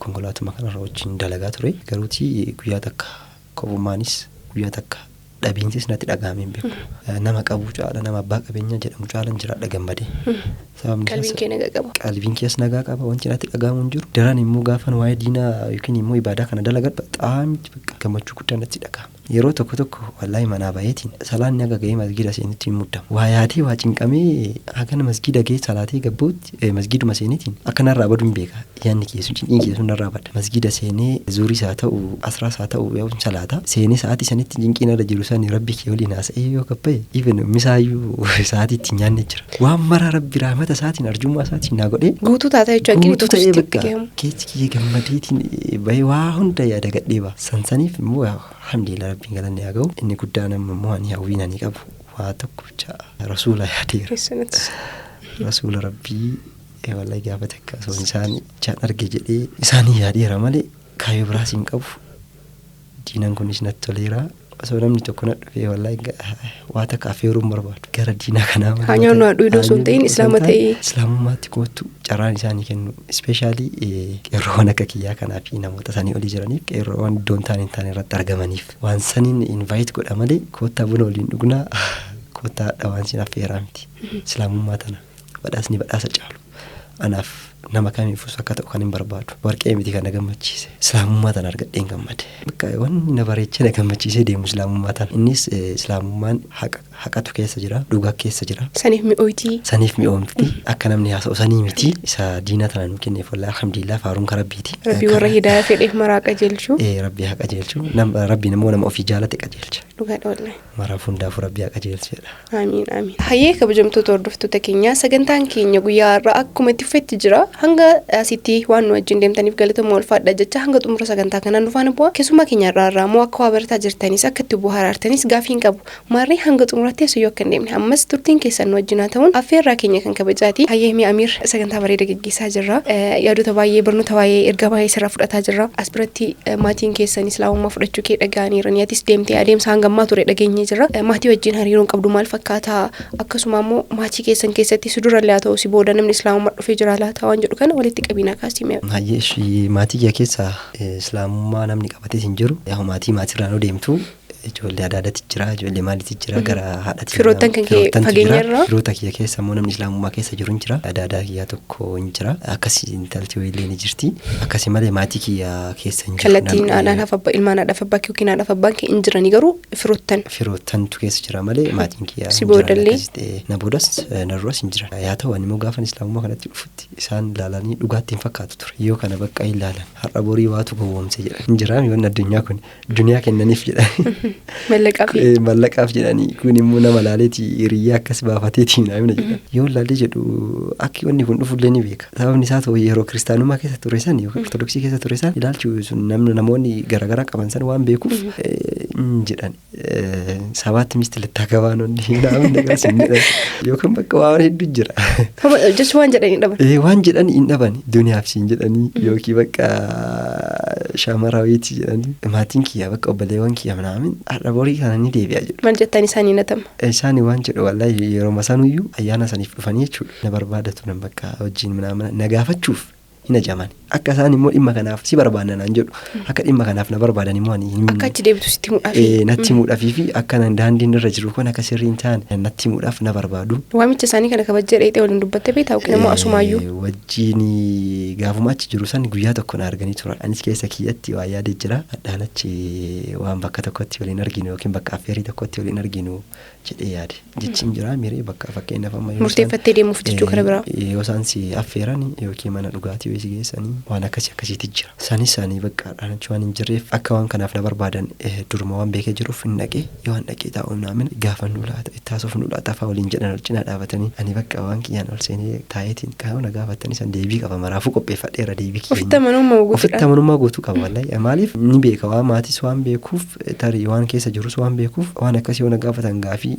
Speaker 2: konkolaatuma kanarra wajjin dalagaa ture. Garuutii guyyaa takka kobummaanis guyyaa takka dhabiinsis natti dhagaamee hin beeku. Nama qabu caala nama abbaa qabeenya jedhamu caalan jiraadha gammadee.
Speaker 1: Qalbiin kee nagaa qaba.
Speaker 2: Qalbiin kees nagaa qaba. Wanti natti dhagaamu hin jiru. Daran immoo gaafan waa'ee diinaa yookiin immoo ibaadaa kana dalagadha. Bexaam gammachuu guddaa natti dhagahama. Yeroo tokko tokko wallaahi manaa baay'eetiin salaanni akka ga'ee masgiida seenitti hin muddamu. Waa yaadee waa cinqamee hagana masgiida ga'ee salaatee gabbuutti masgiiduma seeniitiin akka narraa badu hin beeka. Yaanni keessu cinqiin keessu narraa bada. Masgiida seenee zuuris haa ta'u asraas haa ta'u yoo salaata seenee sa'aatii sanitti cinqiin irra jiru sani rabbi kee waliin haasa'ee yoo qabbaye even misaayyuu sa'aatiitti nyaanne jira. Waan mara rabbi raamata isaatiin arjummaa isaatiin naa godhee
Speaker 1: guutuu taata jechuudha.
Speaker 2: Guutuu ta'ee bakka keessi kiyya gammadeetiin bahee waa hunda yaada gadhee ba'a. Sansaniif immoo alhamdulillah rabbiin galanne haa ga'u. Inni guddaan immoo ani hawwiin ani qabu waa tokko rasuula yaadeera. Rasuula rabbii wallahi gaafa takka osoo isaan jaan arge jedhee isaanii yaadeera malee kaayyoo biraas hin qabu. Diinaan kunis natti toleera. Osoo namni tokko na dhufee wallahi waa takka affeeruun barbaadu gara diinaa kanaa.
Speaker 1: Hanyaan nu aduu sun ta'in islaama ta'ee.
Speaker 2: Islaamummaatti kootu carraan isaanii kennu. Ispeeshaalii qeerroowwan akka kiyyaa kanaa fi namoota sanii olii jiraniif qeerroowwan iddoon taane irratti argamaniif waan saniin invite godha malee koottaa buna waliin dhugnaa koottaa dhawaan sin affeeraa miti. Islaamummaa tana badhaasni badhaasa caalu. Anaaf nama kamiifus akka ta'u kan hin barbaadu. Warqee miti kan na gammachiise. Islaamummaa tana argadheen gammade. Bakka wanni na bareechee na gammachiisee deemu islaamummaa tana. Innis islaamummaan haqatu keessa jira, dhugaa keessa jira.
Speaker 1: Saniif mi'ooyti.
Speaker 2: Saniif mi'oomti. Akka namni haasa'u sanii miti. Isa diina tana nu kenneef wallahi alhamdulillah faaruun ka rabbiiti.
Speaker 1: Rabbii warra hidaaya fedheef maraa qajeelchu.
Speaker 2: Rabbii haa qajeelchu. Rabbiin immoo nama ofii jaalate qajeelcha.
Speaker 1: Dhugaadha wallahi.
Speaker 2: Maraaf hundaafuu rabbii haa qajeelchedha.
Speaker 1: Amiin amiin. Hayyee kabajamtoota hordoftoota keenyaa sagantaan keenya guyyaa har'aa akkuma itti fufetti jira. Hanga asitti waan nu wajjin deemtaniif galatoomaa ulfaadha jecha hanga xumura sagantaa kanaan dhufaan bu'aa keessumaa keenya irraa moo akka waa barataa jirtanis akka itti bohaartanis gaafiin qabu maarree hanga xumuratti asii yoo akka hin deemne ammas turtiin keessan nu wajjin haa ta'uun affeerraa keenya kan kabajaati. Hayyee mi Amiir sagantaa bareeda gaggeessaa jirra. Yaadota baay'ee barnoota baay'ee erga baay'ee sirraa fudhataa jirra. As biratti maatiin keessan islaamummaa fudhachuu kee dhaga'aniiru atis deemtee adeemsa hangammaa ture dhageenyee jirra. Maatii wajjin hariiroon qabdu maal fakkaata akkasuma immoo maatii keessan keessatti si durallee haa ta'u si booda namni islaamummaa dhufee jira laata waan jedhu kana walitti qabina kaasime.
Speaker 2: Hayyee maatii kiyya keessa islaamummaa namni qabatee hin jiru. Yaa maatii maatirraan odeemtu ijoollee adaadatti jira ijoollee maalitti jira gara haadhati.
Speaker 1: Firoottan kan kee fageenyarra.
Speaker 2: Firoota kiyya keessa immoo namni islaamummaa keessa jiru hin jira. Adaadaa kiyyaa tokko hin jira. Akkasii intalti illee ni jirti. Akkasii malee maatii kiyya keessa hin jiru.
Speaker 1: Kallattiin haadhaaf abbaa ilmaan haadhaaf abbaa kee yookiin haadhaaf abbaan kee hin jirani garuu firoottan.
Speaker 2: Firoottantu keessa jira malee maatiin kiyya.
Speaker 1: Si boodallee.
Speaker 2: Na boodas na duras hin jira. Yaa ta'u ani immoo gaafa islaamummaa kanatti dhufutti isaan ilaalanii dhugaatti hin fakkaatu ture. Yoo kana bakka ilaalan har'a borii waatu gowwoomse jedhan. Hin jiraa yoon addunyaa kun duniyaa kennaniif jedhan. Mallaqaaf jedhanii kun immoo nama laaleeti hiriyyaa akkas baafateetiin naamna jedhan. Yoo laalee jedhu akki wanni kun dhufullee ni beeka. Sababni isaa ta'u yeroo kiristaanummaa keessa ture san yookiin ortodoksii keessa ture san ilaalchu sun namoonni garaagaraa qaban san waan beekuuf jedhan. Sabaatti misti littaa gabaanonni naamna gaasiin yookaan bakka waan hedduu jira.
Speaker 1: Jechuun waan jedhanii dhaban.
Speaker 2: Waan jedhanii hin dhaban duniyaaf siin jedhanii yookiin bakka shaamaraawwiitti jedhanii maatiin kiyya bakka obboleewwan kiyya manaamin har'a borii kana ni deebi'a jedhu.
Speaker 1: Maal jettan isaanii natama?
Speaker 2: Isaanii waan jedhu wallahi yeroo masaanuyyuu ayyaana saniif dhufanii jechuudha. Na barbaadatu nan bakka wajjin mana na gaafachuuf hin ajaman. Akka isaan immoo dhimma kanaaf si barbaadna naan jedhu. Akka dhimma kanaaf na barbaadan immoo ani
Speaker 1: akka achi deebitu sitti himuudhaaf.
Speaker 2: Natti himuudhaafii fi akka daandiin irra jiru kun akka sirrii hin taane natti himuudhaaf na barbaadu.
Speaker 1: Waamicha isaanii kana kabajjee dheedhee waliin dubbattee beektaa yookiin immoo asumaayyuu.
Speaker 2: Wajjin gaafuma achi jiru san guyyaa tokko na arganii turan. Anis keessa kiyyatti waa yaadee jira. Adhaan achi waan bakka tokkotti waliin arginu yookiin bakka affeerii tokkotti waliin arginu jedhee yaade. Jechiin jira miree bakka fakkeenyaaf amma
Speaker 1: murteeffattee deemuuf jechuu kana biraa.
Speaker 2: Yoo isaan si affeeran yookiin mana dhugaatii wayii si geessanii waan akkasiitti jira. Isaanii bakka dhaanachuu waan hin jirreef akka waan kanaaf na barbaadan duruma waan beekee jiruuf hin dhaqee yoo waan dhaqee taa'uun naamin gaafa nu laata ittaasuuf nu laata afaa waliin jedhan cinaa dhaabatanii ani bakka waan kiyyaan ol seenee taa'eetiin kaa'uu na gaafatanii san deebii qaba maraafuu qopheeffadheera deebii kiyya. Ofitti amanummaa guutuu qaba wallahi maaliif ni beeka waan maatis waan beekuuf tarii waan keessa jirus waan beekuuf waan akkasii yoo na gaafatan gaafii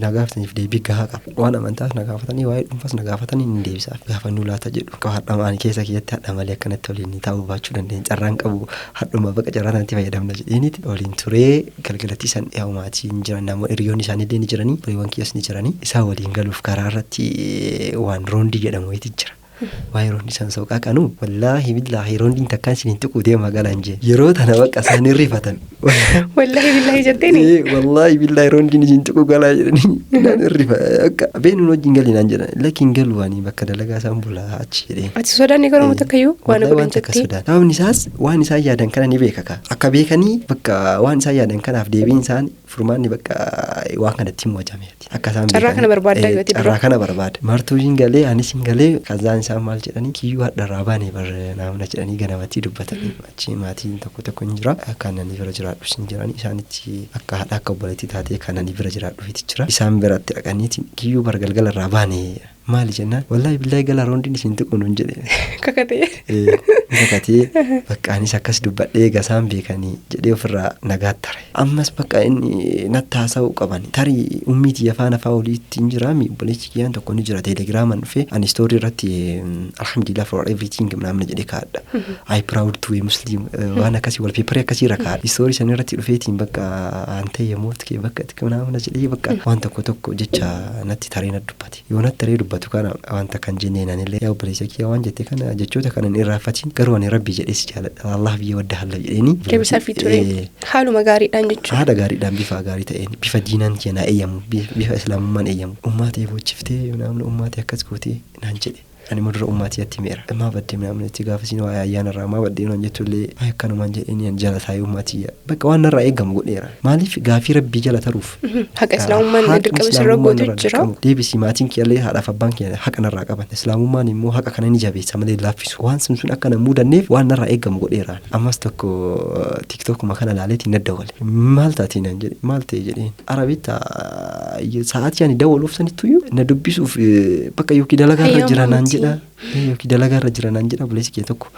Speaker 2: na gaafataniif deebii gahaa qaba. Waan amantaas na gaafatanii waa'ee dhuunfaas na gaafatanii ni deebisaaf gaafa nu laata jedhu akka hadhamaan keessa kiyyatti hadha malee akkanatti waliin taa'uu baachuu dandeenya carraan qabu hadhuma bakka carraa kanatti fayyadamna jedheeniiti waliin turee galgalatti san dhiyaa'u maatiin jiran namoonni hiriyoonni isaanii ni jiranii firiiwwan kiyyas ni jiranii isaan waliin galuuf karaa irratti waan roondii jedhamu wayiiti jira. Waa'ee roondii san sooqaa qanu wallaahi billaahi roondiin takkaan isiniin tuquu deema galaan jee yeroo tana bakka isaan hirrifatan
Speaker 1: wallaahi billaahi jetteeni
Speaker 2: wallaahi billaahi roondiin isin tuquu galaa jedhanii naan hirrifa akka beenuun wajjin galii naan jedhan lakkiin galuwaanii bakka dalagaa isaan bulaa achi jedheen.
Speaker 1: Ati sodaanni garuu takkayyuu waan godhan jettee.
Speaker 2: Sababni isaas waan isaan yaadan kana ni beeka akka beekanii bakka waan isaan yaadan kanaaf deebiin isaan furmaanni bakka waan kanatti hin wajameeti akka isaan
Speaker 1: carraa kana barbaada yoo ta'e
Speaker 2: carraa kana barbaada martuu hin galee anis hin galee kazaan isaan maal jedhanii kiyyuu hadharraa baanee naamna jedhanii ganamatti dubbatanii achi maatiin tokko hin jira kan nani bira jiraadhus hin jiranii isaanitti akka haadha akka obboleetti taatee kan nani bira jiraadhuufitti jira isaan biratti dhaqaniiti kiyyuu bargalgalarraa baanee maali jennaan wallaahi billaahi galaa roondiin isin tuquun hin jedhe kakatee bakka anis akkas dubbadhee gasaan beekanii jedhee ofirraa nagaattare ammas bakka inni nattaasa'uu qaban tarii ummiitii afaan afaa oliitti hin jiraami obboleechi kiyyaan tokko ni jira teelegiraaman dhufee ani istoorii irratti alhamdulillah for everything namna jedhee kaadha I proud to be Muslim waan akkasii walpeeparii akkasii rakaadha istoorii san irratti dhufeetiin bakka antee yemoot kee bakka itti namna jedhee bakka waan tokko jecha natti taree na dubbate yoo natti taree dubbatu kana wanta kan jenneen anillee yaa obboleessa kiyyaa waan jette kana jechoota kana hin irraanfatiin garuu ani rabbi jedhees jaaladha Allah biyya wadda halla jedheeni
Speaker 1: deebisaa fi ture haaluma gaariidhaan jechuudha
Speaker 2: haala gaariidhaan bifa gaarii ta'een bifa diinaan keenyaa eeyyamu bifa islaamummaan eeyyamu ummaatee bochiftee namni ummaatee akkas gootee naan jedhe ani mudura ummaatiitti meera maa baddee namni itti gaafasiin waa ayyaana irraa maa baddee naan jettullee akkanumaan jedheen jala taa'ee ummaatiyya bakka waan narraa eegamu godheera maaliif gaafii rabbii jala taruuf
Speaker 1: haqa islaamummaan dirqama sirra gootu jira
Speaker 2: deebisii maatiin kiyyallee haadhaaf abbaan kiyya haqa narraa qaban islaamummaan immoo haqa kana ni jabeessa malee laaffisu waan sun akka na muudanneef waan narraa eegamu godheera ammas tokko tiktokuma kana laaleetiin na dawwale maal taatii naan jedhe maal ta'e jedheen arabitta sa'aatii ani dawwaluuf sanittuyyuu na dubbisuuf bakka yookiin dalagaa irra jira naan yookiin dalagaa irra jira naan jedha buleessi kee tokko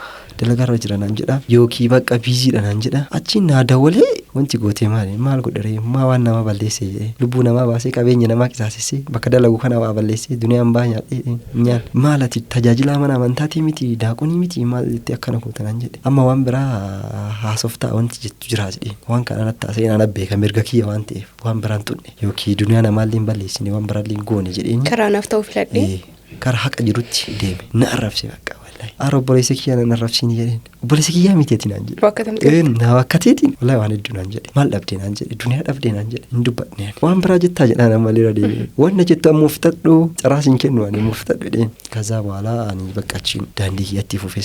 Speaker 2: dalagaa irra jira naan jedha yookiin bakka biiziidha naan jedha achiin naa dawwalee wanti gootee maal godharee maa waan nama balleessee lubbuu namaa baasee qabeenya namaa qisaasessee bakka dalagu kana waa balleessee duniyaan baa nyaan maalati tajaajilaa mana amantaatii miti daaqonii miti maal itti akkana goota naan jedhe amma waan biraa haasoftaa wanti jettu jiraa jedhee waan kana natti taasee naan abbeeka mirga kiyya waan ta'eef waan biraan tunne yookiin duniyaa namaallee balleessine waan biraallee goone jedheen
Speaker 1: karaa naaf ta'uu filadhee
Speaker 2: karaa haqa jirutti deeme na arrabse bakka wallahi ara obboleessa kiyyaa na arrabsiin jedheen obboleessa kiyyaa miteeti naan jedhe wakkateetiin wallahi waan hedduu naan jedhe maal dhabdee naan jedhe duniyaa dhabdee naan jedhe hin dubbadheen waan biraa jettaa jedhaan ammallee deeme wanna jettu ammoo fudhadhu caraas hin kennu ani immoo fudhadhu jedheen kazaa baalaa ani bakka achiin daandii kiyyatti fufee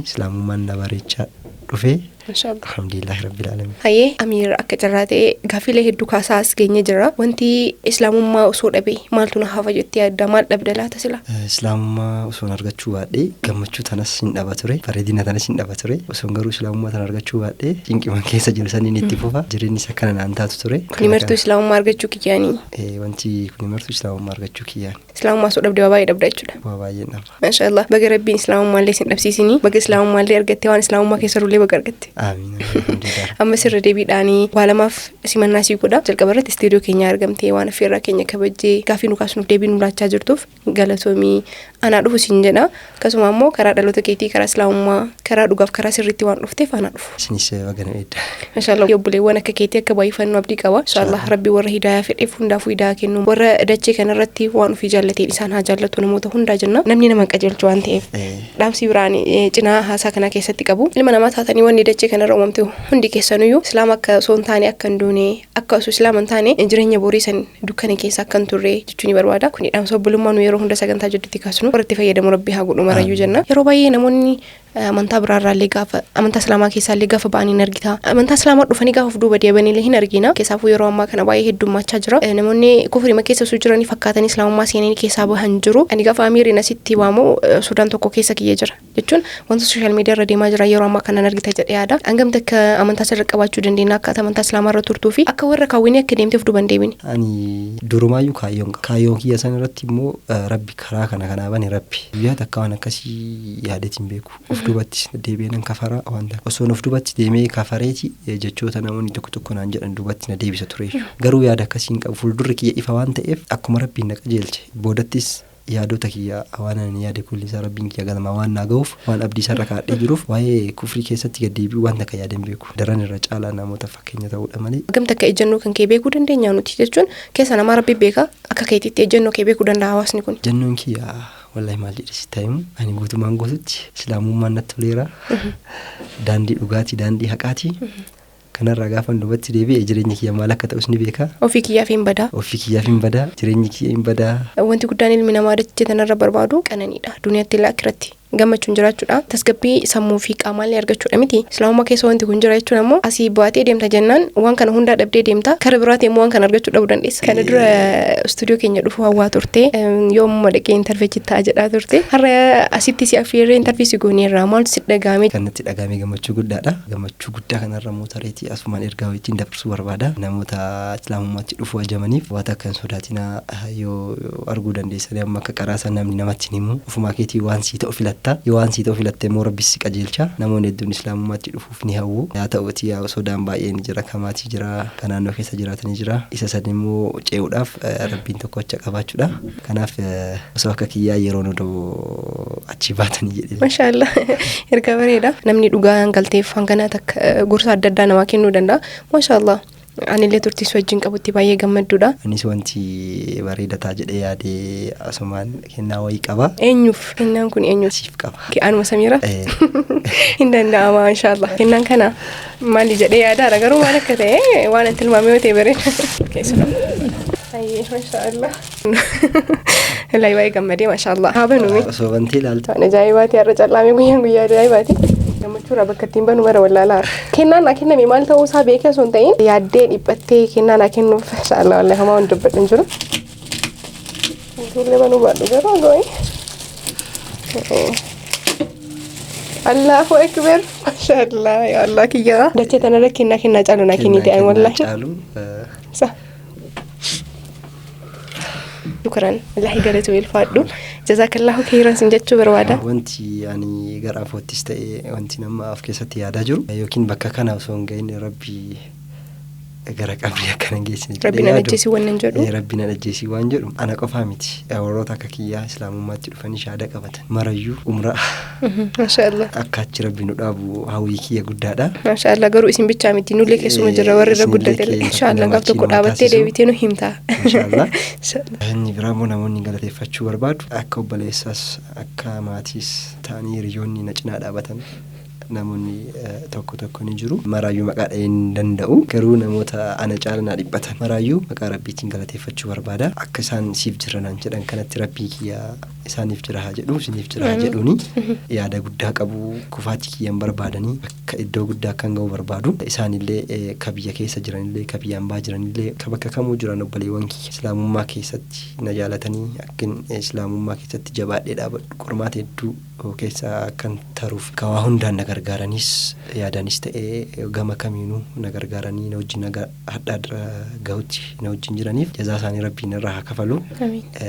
Speaker 2: islaamummaan na bareechaa dhufee alhamdulillahi rabbil alamin.
Speaker 1: Hayyee Amiir akka carraa ta'e gaafilee hedduu kaasaa as geenye jira wanti islaamummaa osoo dhabe maaltu na hafa jettee yaadda maal dhabda laata sila?
Speaker 2: Islaamummaa osoo argachuu baadhee gammachuu tanas hin dhaba ture bareedina tanas hin dhaba ture osoo garuu islaamummaa tan argachuu baadhee cinqiman keessa jiru saniin itti fufa jireenyi akkana naan taatu ture.
Speaker 1: Kuni martuu islaamummaa argachuu kiyyaanii?
Speaker 2: Wanti kuni martuu islaamummaa argachuu kiyyaanii.
Speaker 1: Islaamummaa osoo dhabde waa baay'ee dhabda jechuudha.
Speaker 2: Waa baay'ee dhaba.
Speaker 1: Maashaallah baga rabbiin islaamummaa illee sin dhabsiisini baga islaamummaa illee argattee waan islaamummaa keessa rullee baga argatte. Amma sirra deebiidhaanii waa lamaaf simannaa sii godha jalqaba irratti istiidiyoo keenya argamtee waan affeerraa keenya kabajjee gaafii nu kaasuuf deebii nu laachaa jirtuuf galatoomii anaa dhufu siin jedha akkasuma immoo karaa dhaloota keetii karaa islaamummaa karaa dhugaaf karaa sirriitti waan dhufteef anaa dhufu.
Speaker 2: Isinis wagana edda.
Speaker 1: Maashaallah obboleewwan akka keetii akka baay'ifannoo abdii qaba. Inshaallah rabbi warra hidaayaa fedheef hundaafuu hidayaa kennu warra dachee kanarratti waan ofii jaallateen isaan haa jaallatu namoota hundaa jenna namni nama qajeelchu waan ta'eef dhaamsi biraan cinaa haasaa kana keessatti qabu ilma namaa taatanii wanni dachee kanarra uumamte hundi keessanuyyuu islaama akka osoo hin taane akka hin duune akka osoo islaama hin taane jireenya borii san dukkana keessa akka hin turre jechuun ni barbaada kuni dhaamsa obbolummaa nu yeroo hunda sagantaa jidduutti kaasnu warratti fayyadamu rabbi haa godhu marayyuu jenna yeroo baay'ee namoonni amantaa biraarraallee gaafa amantaa islaamaa keessaallee gaafa ba'anii hin argita. Amantaa islaamaa dhufanii gaafa of duuba deebanillee hin argina. Keessaafuu yeroo ammaa kana baay'ee heddummachaa jira. Namoonni kufrii keessa osoo jiranii fakkaatanii islaamummaa seenanii keessaa bahan jiru. Ani gaafa amiiriin asitti waamu Sudaan tokko keessa kiyyee jira jechuun wanta sooshaal miidiyaa irra deemaa jira yeroo ammaa kana argita jedhee yaada. Hangamta akka amantaa sirra qabaachuu dandeenya akka amantaa islaamaa irra turtuu fi akka warra kaawwinii akka deemteef duban deebini.
Speaker 2: Ani durumaayyuu kaayyoon kiyya san irratti immoo rabbi karaa kana bane rabbi guyyaa takka waan akkasii yaadetiin beeku. Of duubatti deebiin kafara wanta osoo of duubatti deemee kafareeti jechoota namoonni tokko naan jedhan duubatti na deebisa ture. Garuu yaada akkasiin qabu fuuldurri kiyya ifa waan ta'eef akkuma rabbiin na qajeelche boodattis yaadota kiyya waan ani yaade kullisaa rabbiin kiyya galma waan naa ga'uuf waan abdii sarra kaadhee jiruuf waa'ee kufrii keessatti gaddeebi'uu waan takka yaadeen beeku daran irra caalaa namoota fakkeenya ta'uudha malee.
Speaker 1: Gamta akka ejjennoo kan kee beekuu dandeenya nuti jechuun keessa namaa rabbi beeka akka keetiitti ejjennoo kee beekuu danda'a hawaasni kun.
Speaker 2: Ejjennoon kiyya wallahi maal jedhisi ta'imu ani guutumaan guututti islaamummaan natti toleera daandii dhugaatii daandii haqaatii kanarraa gaafa duubatti deebi'ee jireenya kiyya maal akka ta'us ni beeka.
Speaker 1: Ofii kiyyaaf hin badaa
Speaker 2: jireenyi kiyya hin badaa.
Speaker 1: Wanti guddaan ilmi namaa dachee tanarra barbaadu qananiidha duniyaatti laakkiratti gammachuun jiraachuudha tasgabbii sammuu fi qaamaallee argachuudha miti. Islaamummaa keessa wanti kun jira jechuun ammoo asii baatee deemta jennaan waan kana hundaa dhabdee deemta kara biraatiin immoo waan kana argachuu dhabuu dandeessa. Kana dura istuudiyoo keenya dhufu hawwaa turte yoomuma dhaqee intarveechi ta'a jedhaa turte har'a asitti si affeerree intarveesii gooneerraa maaltu si dhagaame?
Speaker 2: Kanatti dhagaame gammachuu guddaadha. Gammachuu guddaa kanarra mootareetii asumaan ergaa wayitiin dabarsuu barbaada. Namoota islaamummaatti dhufu ajamaniif waan akka hin sodaatinaa yoo arguu dandeessanii amma akka qaraasaa namni namatti himu ofumaa keetii waan sii ta'u filata. Yoo waan sii ta'u filattee immoo rabbis si qajeelcha. Namoonni hedduun islaamummaatti dhufuuf ni hawwu. Yaa ta'uutii yaa sodaan baay'een jira kamaatii jira kan naannoo keessa jiraatanii jira. Isa san immoo ce'uudhaaf rabbiin tokko acha qabaachuudha. Kanaaf osoo akka kiyyaa yeroo nodoo achi baatanii jedhee.
Speaker 1: Mashaallah erga bareeda namni dhugaan galteef hangana takka gorsa adda addaa namaa kennuu danda'a. Mashaallah. Anillee turtii wajjin qabutti baay'ee gammadduudha.
Speaker 2: Anis wanti bareeda ta'a jedhee yaadee asumaan kennaa wayii qaba.
Speaker 1: Eenyuuf kennaan kun eenyuuf?
Speaker 2: Siif qaba.
Speaker 1: Anuma Samiira? Hin danda'ama inshaallah. Kennaan kana maali jedhee yaadaadha garuu waan akka ta'e waan an tilmaamee yoo ta'e bareeda. Keessumaa. Ayyee mashaallah. Wallahi baay'ee gammadee mashaallah. Haa banumi.
Speaker 2: Osoo bantee ilaalta.
Speaker 1: Waan ajaa'ibaati har'a callaamee guyyaa ajaa'ibaati. Gammachuudha bakka ittiin banu mara wallaalaa. Kennaan naa kenname maal ta'uu isaa beekee osoo hin ta'in yaaddee dhiphattee kennaa naa kennuuf inshaallah wallahi homaa waan dubbadhu hin jiru. Ijoollee banuu baadhu garuu gooyi. Allahu akbar mashaallah yaa Allah kiyyaa. Dachee tanarra kennaa caalu naa kennite ayi wallahi.
Speaker 2: Caalu.
Speaker 1: Sa. Shukran wallahi galatu ilfaadhu. Jazakallahu khairan sin jechuu barbaada.
Speaker 2: Wanti ani gara afoottis ta'e wanti nama af keessatti yaadaa jiru yookiin bakka kana osoo hin gahin rabbi gara qabrii akkana geessine.
Speaker 1: Rabbi na ajjeesii waan hin jedhu.
Speaker 2: Rabbi na ajjeesii waan jedhu ana qofaa miti. Warroota akka kiyyaa islaamummaatti dhufanii shahaada qabatan marayyuu umraa.
Speaker 1: Mashaallah.
Speaker 2: Akka achi rabbi nu dhaabu hawwii kiyya guddaadha.
Speaker 1: Mashaallah garuu isin bichaa miti nullee keessuma jira warri irra guddate. Inshaallah gaaf tokko dhaabattee deebitee nu himta.
Speaker 2: Inshaallah. Inni biraa immoo namoonni galateeffachuu barbaadu akka obboleessaas akka maatiis ta'anii hiriyoonni na cinaa dhaabatan. Namoonni tokko ni jiru. Maraayyuu maqaa dhahee hin danda'u. Garuu namoota ana caala na dhiphatan. Maraayyuu maqaa rabbiitiin galateeffachuu barbaada. Akka isaan siif jiran jedhan kanatti rabbii kiyya isaaniif jira haa jedhu isiniif jira haa jedhuuni. Yaada guddaa qabu kufaatii kiyyan barbaadanii akka iddoo guddaa akkan ga'u barbaadu. Isaanillee ka biyya keessa jiranillee ka biyyaan baa jiranillee ka bakka kamuu jiran obboleewwan kiyya islaamummaa keessatti na jaalatanii akkin islaamummaa keessatti jabaadhee dhaabadhu qormaata hedduu keessa akkan taruuf kawaa hundaan na gargaaranis yaadanis ta'ee gama kamiinuu na gargaaranii na wajjin hadhaadha gahutti na wajjin jiraniif jazaa isaanii rabbiin irraa haa kafalu.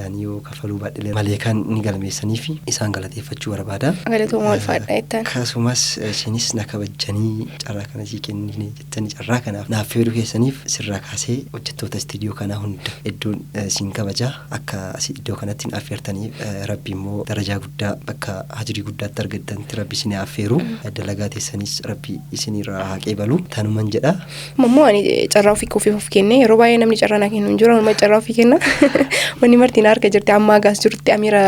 Speaker 2: Ani yoo kafaluu baadhilee malee kan ni galmeessanii fi isaan galateeffachuu barbaada.
Speaker 1: Galatooma wal faadhaa jettan.
Speaker 2: Akkasumas isinis na kabajanii carraa kana sii kennine jettanii carraa kanaaf naaf fayyaduu keessaniif sirraa kaasee hojjettoota istiidiyoo kanaa hunda hedduun siin kabajaa akka asii iddoo kanatti affeertanii rabbi immoo darajaa guddaa bakka hajirii guddaatti argattanitti rabbi isin affeeru dalagaa teessanis rabbi isinirraa haqee balu tanuman jedha.
Speaker 1: Mammoo ani carraa ofii koofiif of kenne yeroo baay'ee namni carraa naa kennu hin jiru amma carraa ofii kenna. Wanni martiin harka jirti amma gaas jirti Amira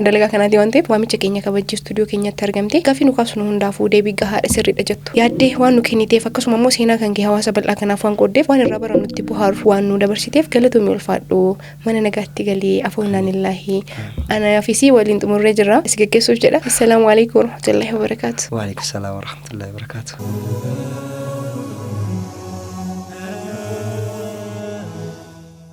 Speaker 1: dalagaa kanaati waan ta'eef waamicha keenya kabajjii stuudiyoo keenyatti argamte gaaffii nu kaasnu hundaafuu deebii gahaadha sirriidha jettu. Yaaddee waan nu kenniteef akkasuma immoo seenaa kan kee hawaasa bal'aa kanaaf waan qooddeef waan irraa barannutti buhaaruuf waan nu dabarsiteef galatoomii ulfaadhu mana nagaatti galee afoonaan illaahi ana fi si waliin xumurree jirra is geggeessuuf jedha. Assalaamu alaykum warahmatullahi wabarakaatu.
Speaker 2: Wa alaykum salaam warahmatullahi wabarakaatu.